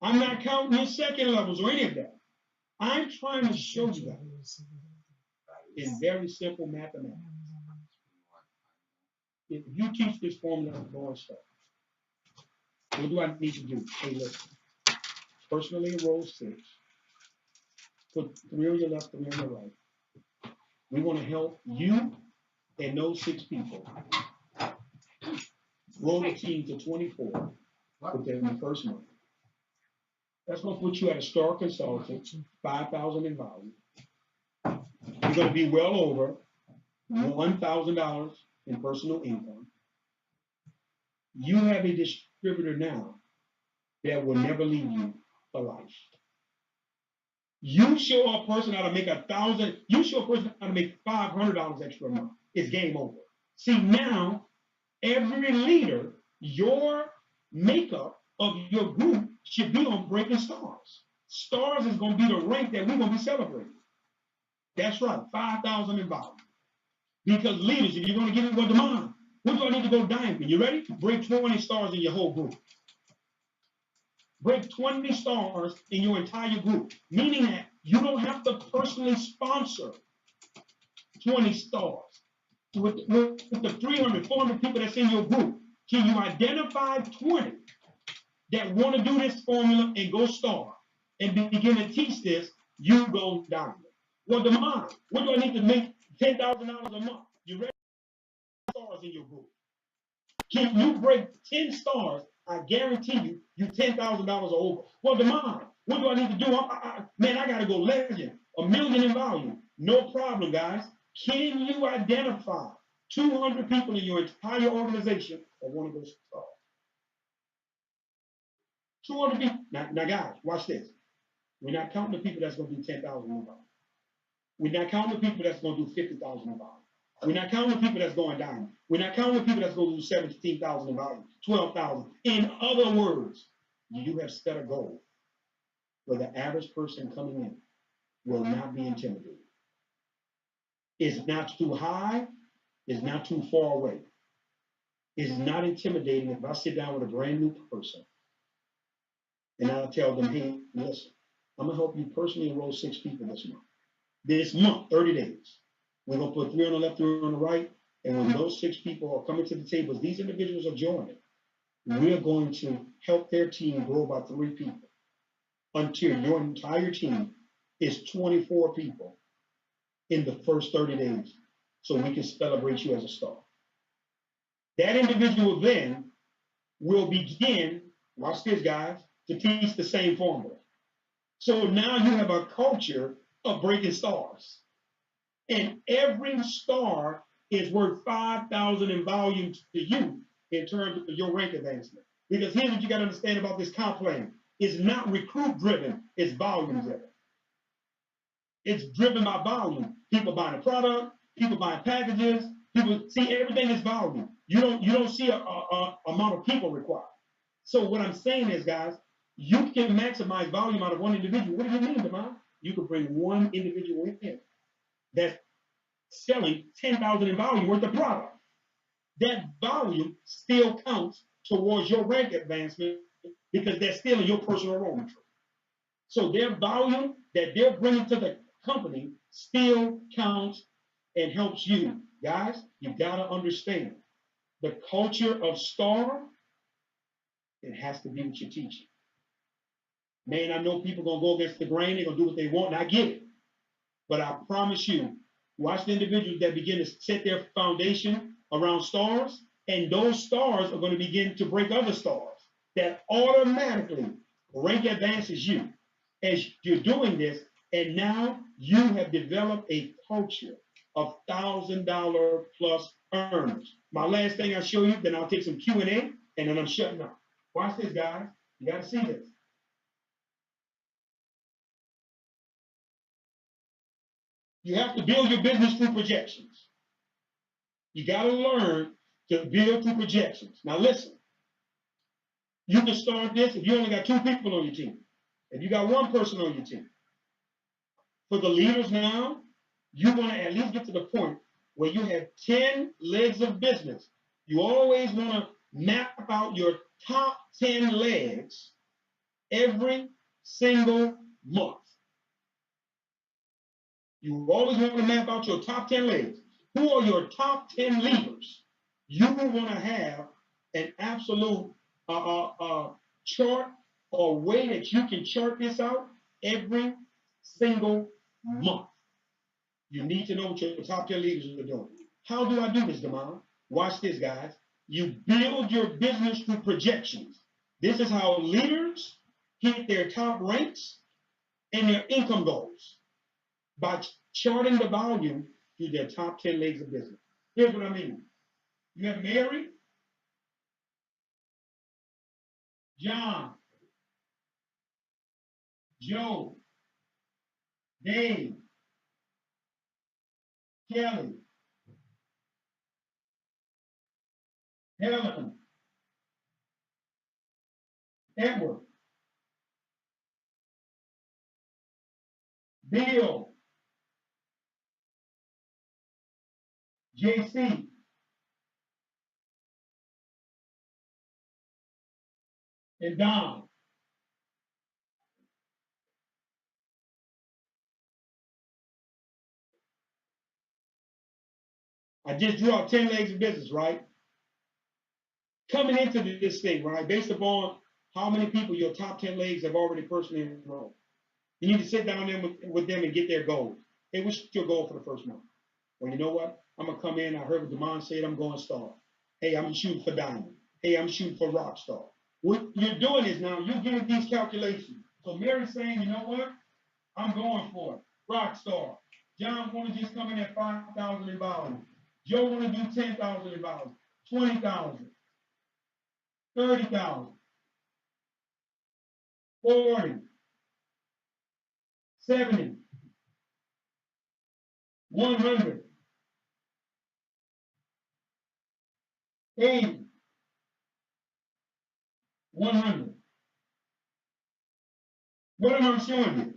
I'm not counting your second levels or any of that. I'm trying to show you that in very simple mathematics. If you teach this formula to boy stuff, what do I need to do? Hey, listen. Personally enroll 6. Put 3 on your left, 3 on your right. We want to help you and those 6 people grow the team to 24 within the first month. That's going to put you at a star consultant, 5,000 in value. You're going to be well over $1,000 in personal income. You have a distributor now that will never leave you for life. You show a person how to make $1,000, you show a person how to make $500 extra a month. It's game over. See, now, every leader, your makeup of your group should be on Breaking Stars. Stars is going to be the rank that we're going to be celebrating. That's right, 5,000 in value. Because leaders, if you're going to give it what demand, what do I need to go diamond? You ready? Break 20 stars in your whole group. Break 20 stars in your entire group, meaning that you don't have to personally sponsor 20 stars. With the 300, 400 people that's in your group, can you identify 20 that want to do this formula and go star and begin to teach this? You go diamond. Well, demand, what do I need to make $10,000 a month? You ready? Stars in your group. Can you break 10 stars? I guarantee you $10,000 or over. Well, demand, what do I need to do? Man, I got to go legend, $1 million in volume. No problem, guys. Can you identify 200 people in your entire organization that want to go stars? 200 people. Now, guys, watch this. We're not counting the people that's going to do 10,000 in volume. We're not counting the people that's going to do 50,000 in volume. We're not counting the people that's going down. We're not counting the people that's going to do 17,000 in volume, 12,000. In other words, you have set a goal where the average person coming in will not be intimidated. It's not too high. It's not too far away. It's not intimidating if I sit down with a brand new person and I'll tell them, hey, listen, I'm going to help you personally enroll 6 people this month. This month, 30 days. We're going to put 3 on the left, 3 on the right. And when those 6 people are coming to the tables, these individuals are joining. We're going to help their team grow by 3 people until your entire team is 24 people in the first 30 days so we can celebrate you as a star. That individual then will begin, watch this, guys, to teach the same formula. So now you have a culture of breaking stars. And every star is worth 5,000 in volume to you in terms of your rank advancement. Because here's what you got to understand about this comp plan. It's not recruit driven, it's volume driven. It's driven by volume. People buying a product, people buying packages, people see everything is volume. You don't see a amount of people required. So what I'm saying is, guys, you can maximize volume out of one individual. What do you mean, Demond? You can bring one individual in that's selling 10,000 in volume worth of product. That volume still counts towards your rank advancement because they're still in your personal enrollment tree. So their volume that they're bringing to the company still counts and helps you. Guys, you gotta understand the culture of star, it has to be what you're teaching. Man, I know people gonna go against the grain, they're gonna do what they want, and I get it. But I promise you, watch the individuals that begin to set their foundation around stars, and those stars are going to begin to break other stars. That automatically rank advances you as you're doing this, and now you have developed a culture of $1,000 plus earners. My last thing I'll show you, then I'll take some Q&A, and then I'm shutting up. Watch this, guys. You got to see this. You have to build your business through projections. You got to learn to build through projections. Now listen, you can start this if you only got 2 people on your team. If you got 1 person on your team. For the leaders now, you want to at least get to the point where you have 10 legs of business. You always want to map out your top 10 legs every single month. You always want to map out your top 10 legs. Who are your top 10 leaders? You want to have an absolute chart or way that you can chart this out every single month. You need to know what your top 10 leaders are doing. How do I do this, Demond? Watch this, guys. You build your business through projections. This is how leaders hit their top ranks and their income goals by charting the volume through their top 10 legs of business. Here's what I mean. You have Mary, John, Joe, Dave, Kelly, Helen, Edward, Bill, JC, and Don. I just drew out 10 legs of business, right? Coming into this thing, right, based upon how many people your top 10 legs have already personally enrolled. You need to sit down with them and get their goals. Hey, what's your goal for the first month? Well, you know what? I'm going to come in. I heard what Demond said. I'm going star. Hey, I'm shooting for diamond. Hey, I'm shooting for rock star. What you're doing is now you're getting these calculations. So Mary's saying, you know what? I'm going for it. Rock star. John want to just come in at 5,000 in volume. Joe want to do 10,000 in volume. 20,000. 30,000. 40. 70. 100. 80. 100. What am I showing you?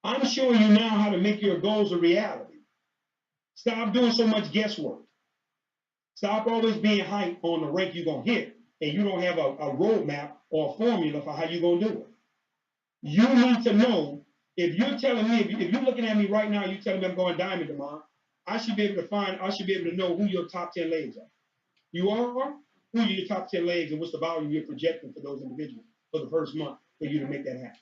I'm showing you now how to make your goals a reality. Stop doing so much guesswork. Stop always being hyped on the rank you're going to hit, and you don't have a roadmap or a formula for how you're going to do it. You need to know, if you're telling me, if you're looking at me right now, you're telling me I'm going diamond tomorrow, I should be able to know who your top 10 legs are. You are? Who are your top 10 legs, and what's the volume you're projecting for those individuals for the first month for you to make that happen?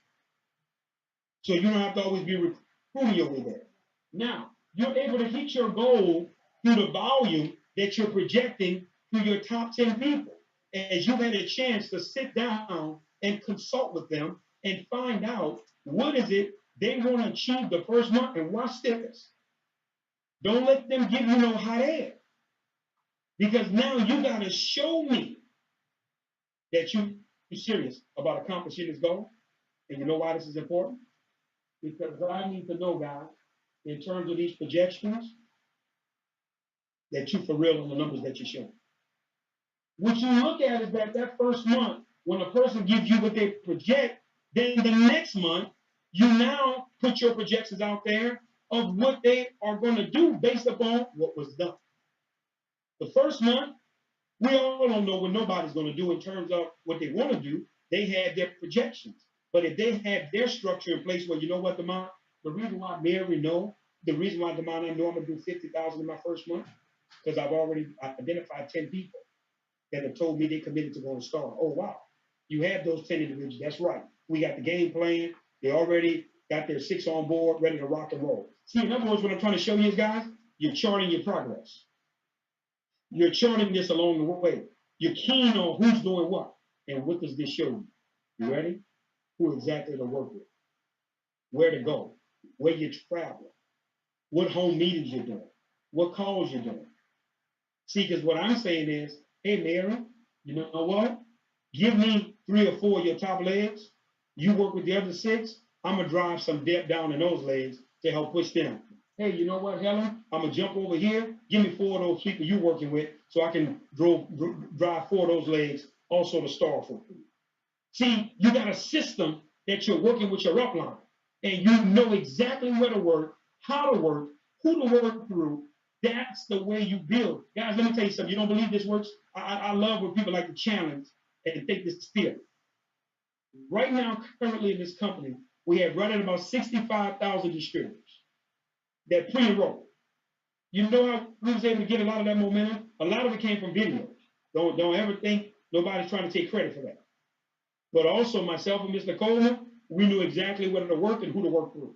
So you don't have to always be recruiting your way there. Now, you're able to hit your goal through the volume that you're projecting through your top 10 people. As you've had a chance to sit down and consult with them and find out what is it they want to achieve the first month, and watch this. Don't let them give you no hot air. Because now you got to show me that you're serious about accomplishing this goal. And you know why this is important? Because I need to know, guys, in terms of these projections, that you for real on the numbers that you're showing. What you look at is that first month, when a person gives you what they project, then the next month, you now put your projections out there of what they are going to do based upon what was done. The first month, we all don't know what nobody's going to do in terms of what they want to do. They had their projections. But if they had their structure in place, well, you know what, Demond? The reason why Mary know, the reason why Demond, I know I'm going to do 50,000 in my first month, because I've already identified 10 people that have told me they committed to going to star. Oh, wow. You have those 10 individuals. That's right. We got the game plan. They already got their 6 on board, ready to rock and roll. See, in other words, what I'm trying to show you guys, you're charting your progress. You're charting this along the way. You're keen on who's doing what. And what does this show you? You ready? Who exactly to work with, where to go, where you're traveling, what home meetings you're doing, what calls you're doing. See, because what I'm saying is, hey, Mary, you know what? Give me 3 or 4 of your top legs. You work with the other 6. I'm going to drive some depth down in those legs to help push them. Hey, you know what, Helen? I'm going to jump over here. Give me 4 of those people you're working with so I can drive 4 of those legs also to star for you. See, you got a system that you're working with your upline, and you know exactly where to work, how to work, who to work through. That's the way you build. Guys, let me tell you something. You don't believe this works? I love when people like to challenge and take this theory. Right now, currently in this company, we have running about 65,000 distributors that pre-enrolled. You know how we was able to get a lot of that momentum? A lot of it came from videos. Don't ever think nobody's trying to take credit for that. But also myself and Mr. Coleman, we knew exactly where to work and who to work through.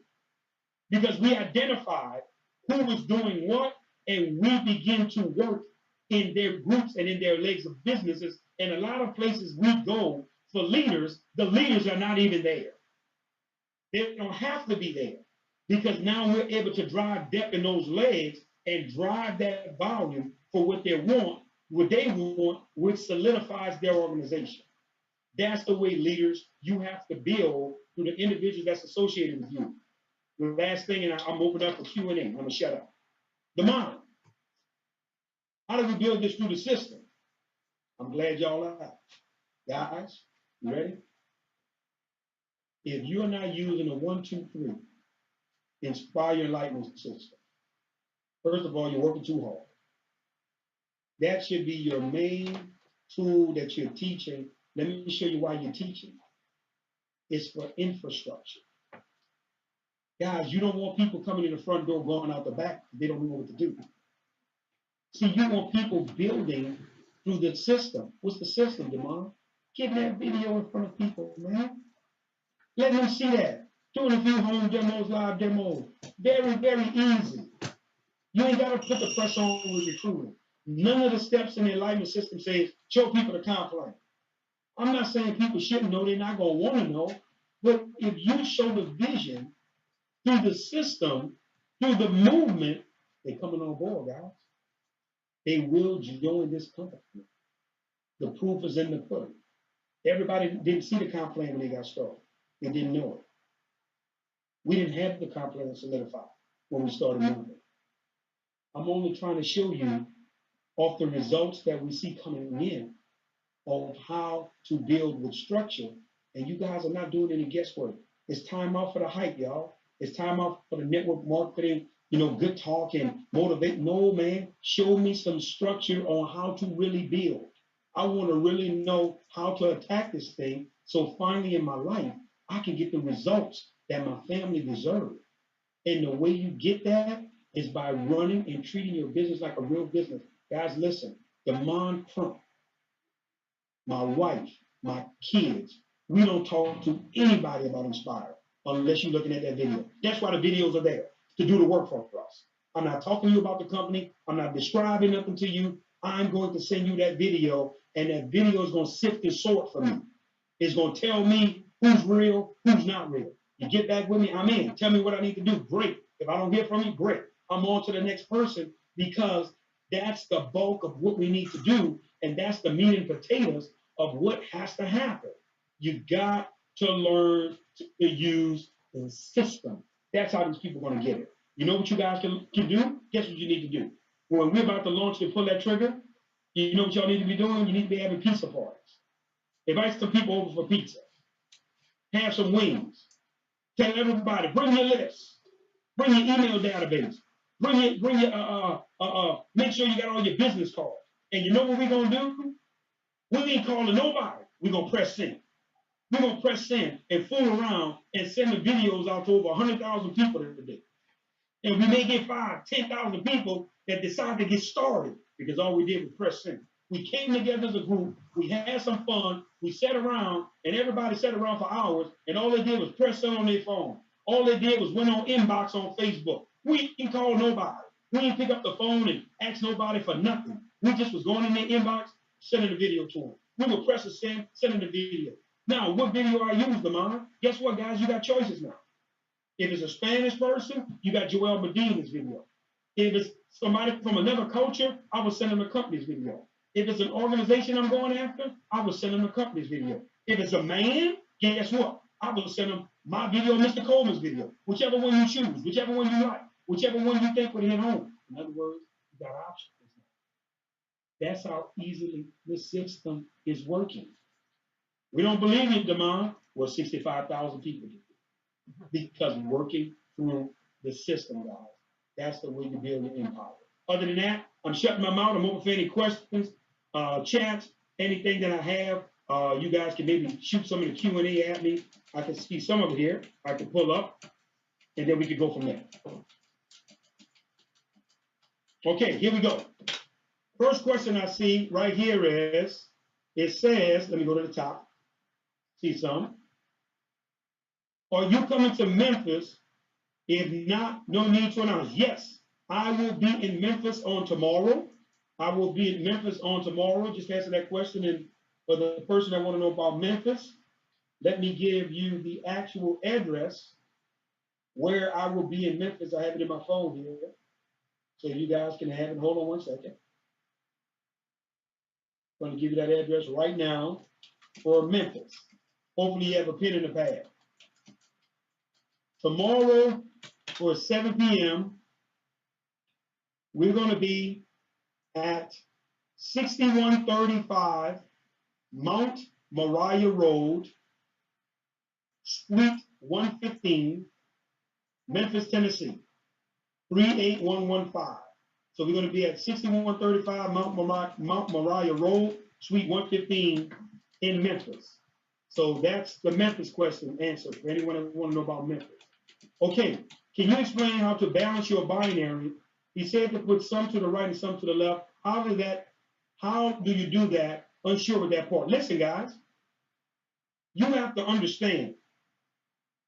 Because we identified who was doing what and we begin to work in their groups and in their legs of businesses. And a lot of places we go for leaders, the leaders are not even there. They don't have to be there because now we're able to drive depth in those legs and drive that volume for what they want, which solidifies their organization. That's the way leaders you have to build through the individuals that's associated with you. The last thing, and I'm opening up for Q&A. I'm gonna shut up. The mind. How do we build this through the system? I'm glad y'all are. Guys, you ready? If you're not using a 1, 2, 3 Nspire enlightenment system, first of all, you're working too hard. That should be your main tool that you're teaching. Let me show you why you're teaching. It's for infrastructure. Guys, you don't want people coming in the front door, going out the back. They don't know what to do. See, you want people building through the system. What's the system, Demond? Get that video in front of people, man. Let them see that. Doing a few home demos, live demos. Very, very easy. You ain't got to put the press on with recruiting. None of the steps in the enlightenment system says show people the comp plan. I'm not saying people shouldn't know, they're not going to want to know. But if you show the vision through the system, through the movement, they're coming on board, guys. They will join this company. The proof is in the pudding. Everybody didn't see the comp plan when they got started. They didn't know it. We didn't have the comp plan solidified when we started moving. I'm only trying to show you off the results that we see coming in of how to build with structure. And you guys are not doing any guesswork. It's time out for the hype, y'all. It's time out for the network marketing, good talk and motivate. No, man, show me some structure on how to really build. I want to really know how to attack this thing. So finally in my life, I can get the results that my family deserves. And the way you get that is by running and treating your business like a real business. Guys, listen, Demond Crump, my wife, my kids, we don't talk to anybody about Nspire unless you're looking at that video. That's why the videos are there, to do the work for us. I'm not talking to you about the company. I'm not describing nothing to you. I'm going to send you that video, and that video is going to sift and sort for me. It's going to tell me who's real, who's not real. You get back with me, I'm in. Tell me what I need to do. Great. If I don't hear from you, great. I'm on to the next person, because that's the bulk of what we need to do, and that's the meat and potatoes of what has to happen. You got to learn to use the system. That's how these people are going to get it. You know what you guys can do? Guess what you need to do? When we're about to launch and pull that trigger, you know what y'all need to be doing? You need to be having pizza parties. Invite some people over for pizza. Have some wings. Tell everybody, bring your list. Bring your email database. Make sure you got all your business cards. And you know what we're going to do? We ain't calling nobody. We're going to press send. We're going to press send and fool around and send the videos out to over 100,000 people today. And we may get 5,000, 10,000 people that decide to get started because all we did was press send. We came together as a group. We had some fun. We sat around, and everybody sat around for hours, and all they did was press send on their phone. All they did was went on inbox on Facebook. We didn't call nobody. We didn't pick up the phone and ask nobody for nothing. We just was going in their inbox, sending the video to them. We would press a send, sending the video. Now, what video I use, Demond? Guess what, guys? You got choices now. If it's a Spanish person, you got Joel Medina's video. If it's somebody from another culture, I will send them a company's video. If it's an organization I'm going after, I will send them a company's video. If it's a man, guess what? I will send them my video, Mr. Coleman's video. Whichever one you choose, whichever one you like, whichever one you think would hit home. In other words, you got options. That's how easily the system is working. We don't believe it, Demond. Well, 65,000 people do. Because working through the system, guys. That's the way to build an empire. Other than that, I'm shutting my mouth. I'm open for any questions, chats, anything that I have. You guys can maybe shoot some of the Q&A at me. I can see some of it here. I can pull up, and then we can go from there. Okay, here we go. First question I see right here is, it says, let me go to the top. See some. Are you coming to Memphis? If not, no need to announce. Yes, I will be in Memphis on tomorrow. I will be in Memphis on tomorrow. Just answer that question. And for the person that want to know about Memphis, let me give you the actual address where I will be in Memphis. I have it in my phone here, so you guys can have it. Hold on one second. I'm going to give you that address right now for Memphis. Hopefully you have a pen and a pad. Tomorrow for 7 p.m., we're going to be at 6135 Mount Moriah Road, Suite 115, Memphis, Tennessee, 38115. So we're going to be at 6135 Mount Moriah Road, Suite 115 in Memphis. So that's the Memphis question answer for anyone that want to know about Memphis. Okay, can you explain how to balance your binary? He said to put some to the right and some to the left. How do you do that? Unsure with that part. Listen, guys, you have to understand.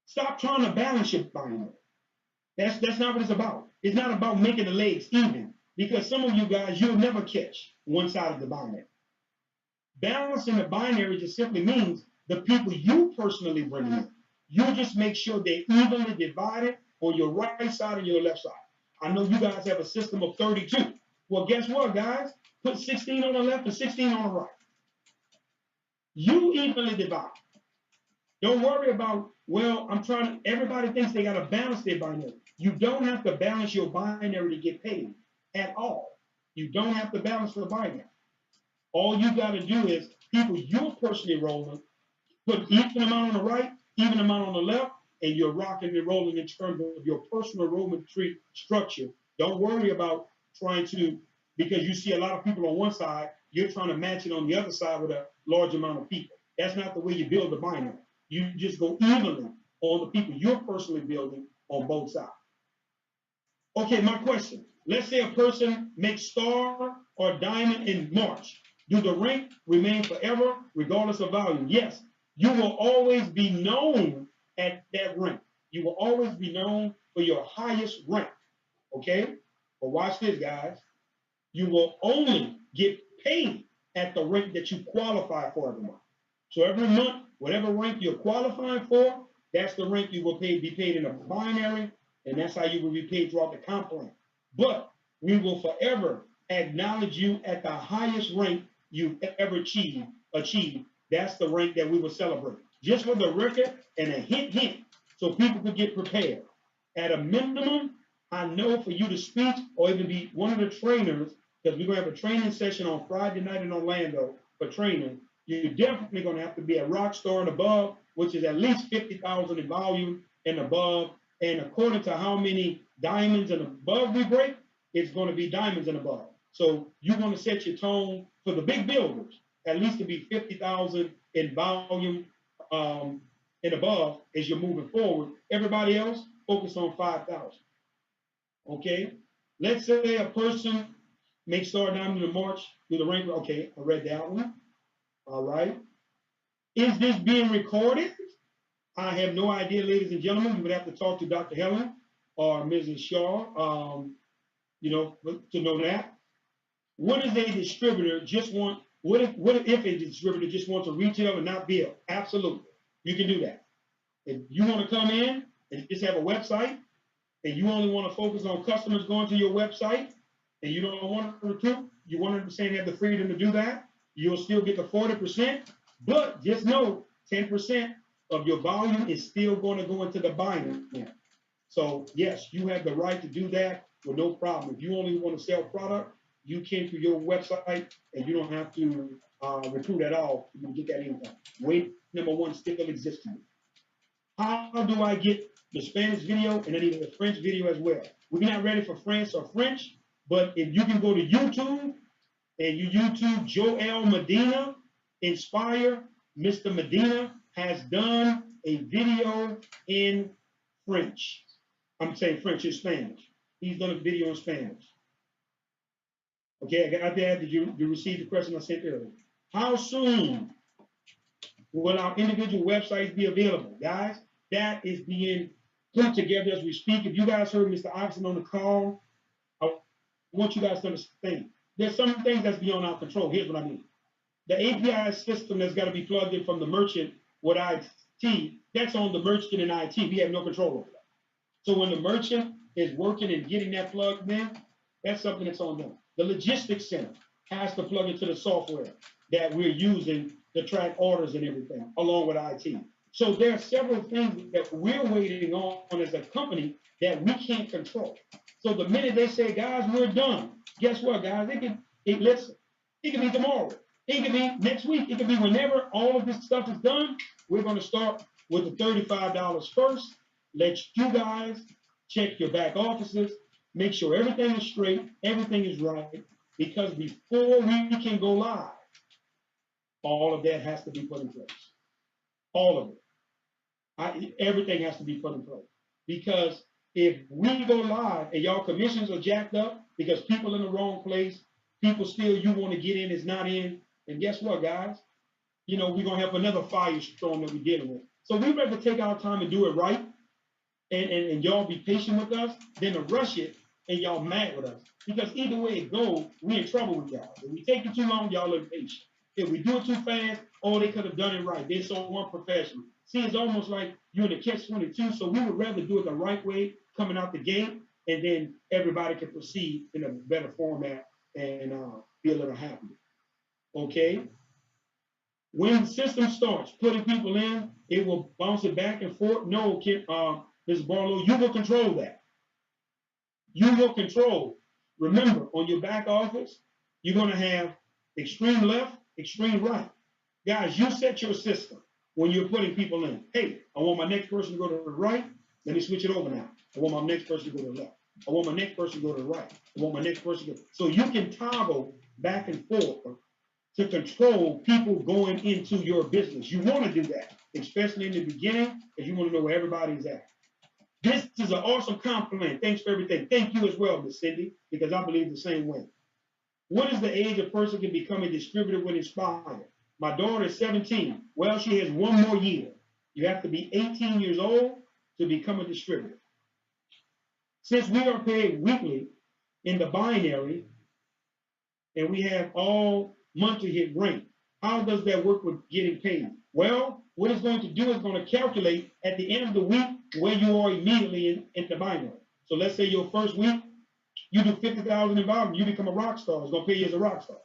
Stop trying to balance your binary. That's not what it's about. It's not about making the legs even, because some of you guys, you'll never catch one side of the binary. Balancing the binary just simply means the people you personally bring in, you just make sure they're evenly divided on your right side and your left side. I know you guys have a system of 32. Well, guess what, guys? Put 16 on the left and 16 on the right. You evenly divide. Don't worry about, well, everybody thinks they got to balance their binary. You don't have to balance your binary to get paid at all. You don't have to balance the binary. All you got to do is people you're personally rolling, put even amount on the right, even amount on the left, and you're rocking and rolling in terms of your personal enrollment tree structure. Don't worry about trying to, because you see a lot of people on one side, you're trying to match it on the other side with a large amount of people. That's not the way you build the binary. You just go evenly on the people you're personally building on both sides. Okay, my question. Let's say a person makes star or diamond in March. Do the rank remain forever regardless of value? Yes. You will always be known at that rank. You will always be known for your highest rank. Okay? But watch this, guys. You will only get paid at the rank that you qualify for every month. So every month, whatever rank you're qualifying for, that's the rank you will be paid in a binary, and that's how you will be paid throughout the comp plan. But we will forever acknowledge you at the highest rank you've ever achieved. That's the rank that we will celebrate. Just for the record and a hint, so people could get prepared. At a minimum, I know for you to speak or even be one of the trainers, because we're going to have a training session on Friday night in Orlando for training, you're definitely going to have to be a rock star and above, which is at least 50,000 in volume and above. And according to how many diamonds and above we break, it's going to be diamonds and above. So you're going to set your tone for the big builders, at least to be 50,000 in volume and above as you're moving forward. Everybody else, focus on 5,000. Okay? Let's say a person makes star diamond in March, do the rank. Okay, I read that one. All right. Is this being recorded? I have no idea, ladies and gentlemen. You would have to talk to Dr. Helen or Mrs. Shaw, to know that. What if a distributor just want? What if a distributor just wants to retail and not build? Absolutely, you can do that. If you want to come in and just have a website, and you only want to focus on customers going to your website, and you don't want to recruit, you want to have the freedom to do that, you'll still get the 40%, but just know 10% of your volume is still going to go into the binary. So yes, you have the right to do that with no problem. If you only want to sell product, you can through your website and you don't have to recruit at all. You can get that income. Way number one still exists. How do I get the Spanish video and then even the French video as well? We're not ready for France or French, but if you can go to YouTube and you YouTube Joel Medina, Nspire, Mr. Medina has done a video in French. I'm saying French and Spanish. He's done a video in Spanish. Okay, I got that. Did you receive the question I sent earlier? How soon will our individual websites be available? Guys, that is being put together as we speak. If you guys heard Mr. Iverson on the call, I want you guys to understand. There's some things that's beyond our control. Here's what I mean. The API system that's got to be plugged in from the merchant with IT, that's on the merchant and IT. We have no control over that. So when the merchant is working and getting that plugged in, that's something that's on them. The logistics center has to plug into the software that we're using to track orders and everything, along with IT. So there are several things that we're waiting on as a company that we can't control. So the minute they say, guys, we're done, guess what, guys? Listen, it can be tomorrow. It can be next week. It can be whenever all of this stuff is done. We're going to start with the $35 first. Let you guys check your back offices, make sure everything is straight, everything is right, because before we can go live, all of that has to be put in place. All of it. Everything has to be put in place. Because if we go live and y'all commissions are jacked up because people in the wrong place, people still you want to get in is not in, and guess what, guys? We're going to have another firestorm that we're dealing with. So we'd rather take our time and do it right, and y'all be patient with us than to rush it and y'all mad with us. Because either way it goes, we in trouble with y'all. If we take it too long, y'all impatient. If we do it too fast, they could have done it right. They're so unprofessional. See, it's almost like you're in a catch-22, so we would rather do it the right way coming out the gate, and then everybody can proceed in a better format and be a little happier. Okay? When the system starts putting people in, it will bounce it back and forth. No, Ms. Barlow, you will control that. You will control. Remember, on your back office, you're going to have extreme left, extreme right. Guys, you set your system when you're putting people in. Hey, I want my next person to go to the right. Let me switch it over now. I want my next person to go to the left. I want my next person to go to the right. I want my next person to go. So you can toggle back and forth to control people going into your business. You want to do that, especially in the beginning, because you want to know where everybody's at. This is an awesome compliment. Thanks for everything. Thank you as well, Miss Cindy, because I believe the same way. What is the age a person can become a distributor with Nspire? My daughter is 17. Well, she has one more year. You have to be 18 years old to become a distributor. Since we are paid weekly in the binary, and we have all monthly hit rate, how does that work with getting paid? Well, what it's going to do is going to calculate at the end of the week where you are immediately in the binary. So let's say your first week, you do 50,000 in volume, you become a rock star. It's going to pay you as a rock star.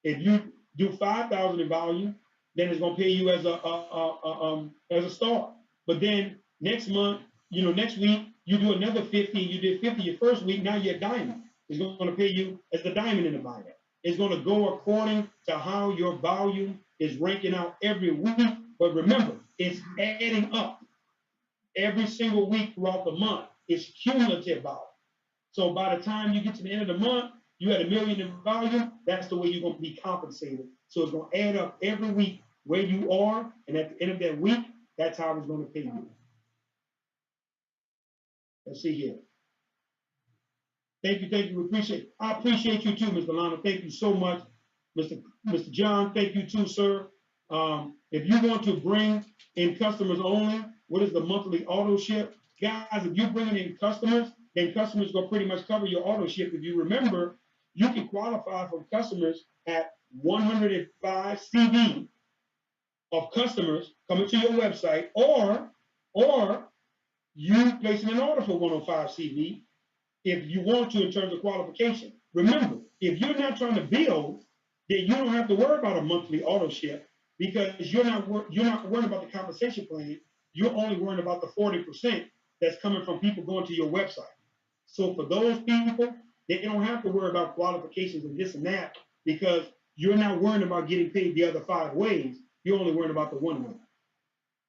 If you do 5,000 in volume, then it's going to pay you as a star. But then next month, next week, you do another 50, you did 50 your first week, now you're a diamond. It's going to pay you as the diamond in the binary. It's going to go according to how your volume is ranking out every week. But remember, it's adding up every single week throughout the month. It's cumulative volume. So by the time you get to the end of the month, you had $1 million in volume. That's the way you're going to be compensated. So it's going to add up every week where you are. And at the end of that week, that's how it's going to pay you. Let's see here. Thank you. We appreciate it. I appreciate you too, Mr. Lana. Thank you so much. Mr. John, thank you too, sir. If you want to bring in customers only, what is the monthly auto ship? Guys, if you're bringing in customers, then customers will pretty much cover your auto ship. If you remember, you can qualify for customers at 105 CV of customers coming to your website, or you placing an order for 105 CV if you want to in terms of qualification. Remember, if you're not trying to build, then you don't have to worry about a monthly auto ship, because you're not worried about the compensation plan. You're only worried about the 40% that's coming from people going to your website. So for those people, they don't have to worry about qualifications and this and that, because you're not worrying about getting paid the other 5 ways. You're only worried about the one way.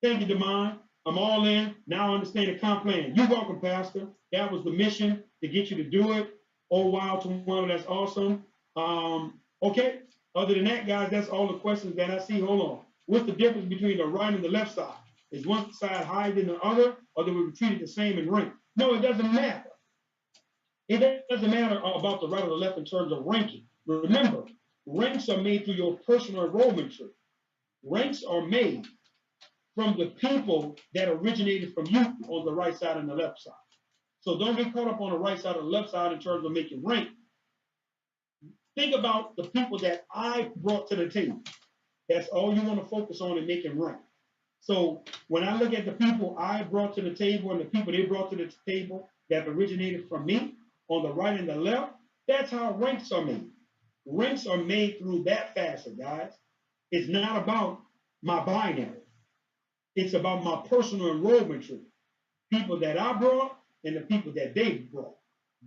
Thank you, Demond. I'm all in. Now I understand the comp plan. You're welcome, Pastor. That was the mission, to get you to do it. Oh, wow, Tawana, that's awesome. Okay. Other than that, guys, that's all the questions that I see. Hold on. What's the difference between the right and the left side? Is one side higher than the other, or do we treat it the same in rank? No, it doesn't matter. It doesn't matter about the right or the left in terms of ranking. Remember, ranks are made through your personal enrollment tree. Ranks are made from the people that originated from you on the right side and the left side. So don't get caught up on the right side or the left side in terms of making rank. think about the people that I brought to the table. That's all you want to focus on and make it rank. So when I look at the people I brought to the table and the people they brought to the table that originated from me on the right and the left, that's how ranks are made. Ranks are made through that facet, guys. It's not about my binary. It's about my personal enrollment tree. People that I brought and the people that they brought.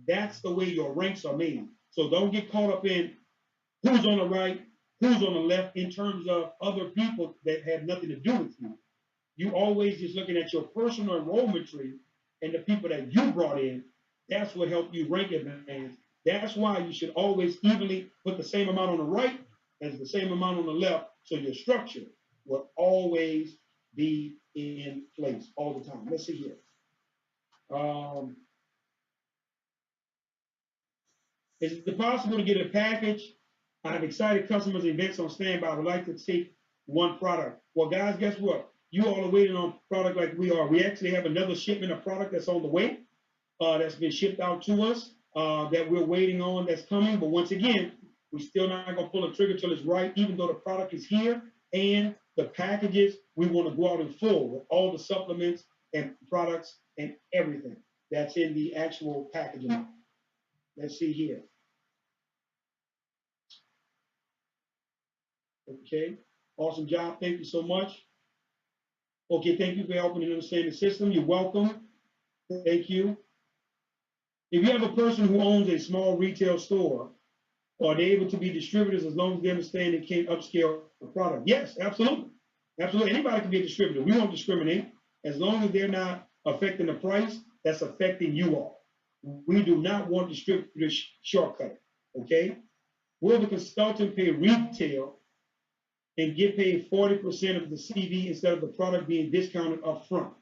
That's the way your ranks are made. So don't get caught up in who's on the right, who's on the left in terms of other people that have nothing to do with you. You always just looking at your personal enrollment tree and the people that you brought in. That's what helped you rank advance. That's why you should always evenly put the same amount on the right as the same amount on the left, so your structure will always be in place all the time. Let's see here. Is it possible to get a package? I have excited customers and events on standby. I would like to take one product. Well, guys, guess what? You all are waiting on product like we are. We actually have another shipment of product that's on the way, that's been shipped out to us, that we're waiting on, that's coming. But once again, we're still not going to pull the trigger till it's right, even though the product is here and the packages, we want to go out in full with all the supplements and products and everything that's in the actual packaging. Let's see here. Okay, awesome job. Thank you so much. Okay, thank you for helping to understand the system. You're welcome. Thank you. If you have a person who owns a small retail store, are they able to be distributors as long as they understand they can't upscale the product? Yes, absolutely. Absolutely. Anybody can be a distributor. We won't discriminate. As long as they're not affecting the price, that's affecting you all. We do not want distributors shortcut. Okay? Will the consultant pay retail and get paid 40% of the CV instead of the product being discounted up front?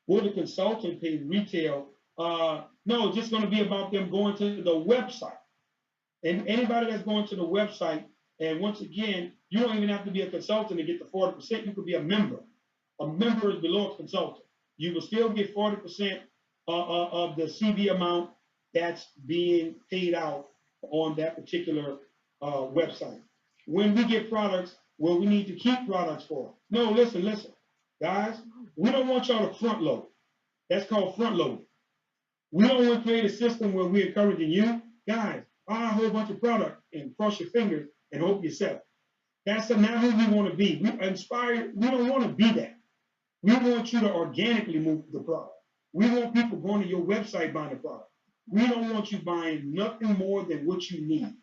Will the consultant pay retail? No, it's just going to be about them going to the website. And anybody that's going to the website, and once again, you don't even have to be a consultant to get the 40%. You could be a member. A member is below a consultant. You will still get 40% of the CV amount that's being paid out on that particular website. When we get products, well, we need to keep products for. No, listen, guys, we don't want y'all to front load. That's called front loading. We don't want to create a system where we're encouraging you, guys, buy a whole bunch of product and cross your fingers and hope you sell. That's not who we want to be. We Nspire, we don't want to be that. We want you to organically move the product. We want people going to your website buying the product. We don't want you buying nothing more than what you need.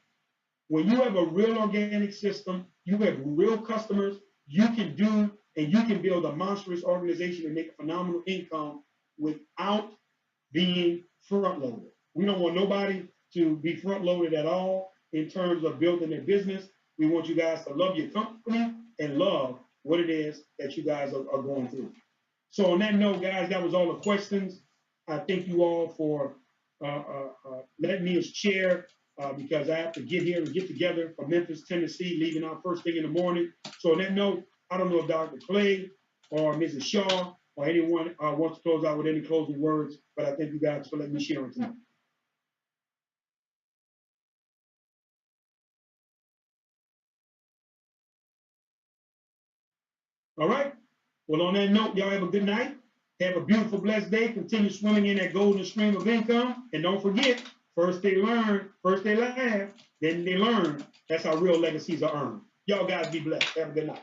When you have a real organic system, you have real customers, you can do and you can build a monstrous organization and make a phenomenal income without being front-loaded. We don't want nobody to be front-loaded at all in terms of building their business. We want you guys to love your company and love what it is that you guys are going through. So on that note, guys, that was all the questions. I thank you all for letting me as chair because I have to get here and get together from Memphis, Tennessee, leaving out first thing in the morning. So on that note, I don't know if Dr. Clay or Mrs. Shaw or anyone wants to close out with any closing words, but I thank you guys for letting me share it tonight. All right. Well, on that note, y'all have a good night. Have a beautiful, blessed day. Continue swimming in that golden stream of income. And don't forget, first they learn, first they laugh, then they learn. That's how real legacies are earned. Y'all guys be blessed. Have a good night.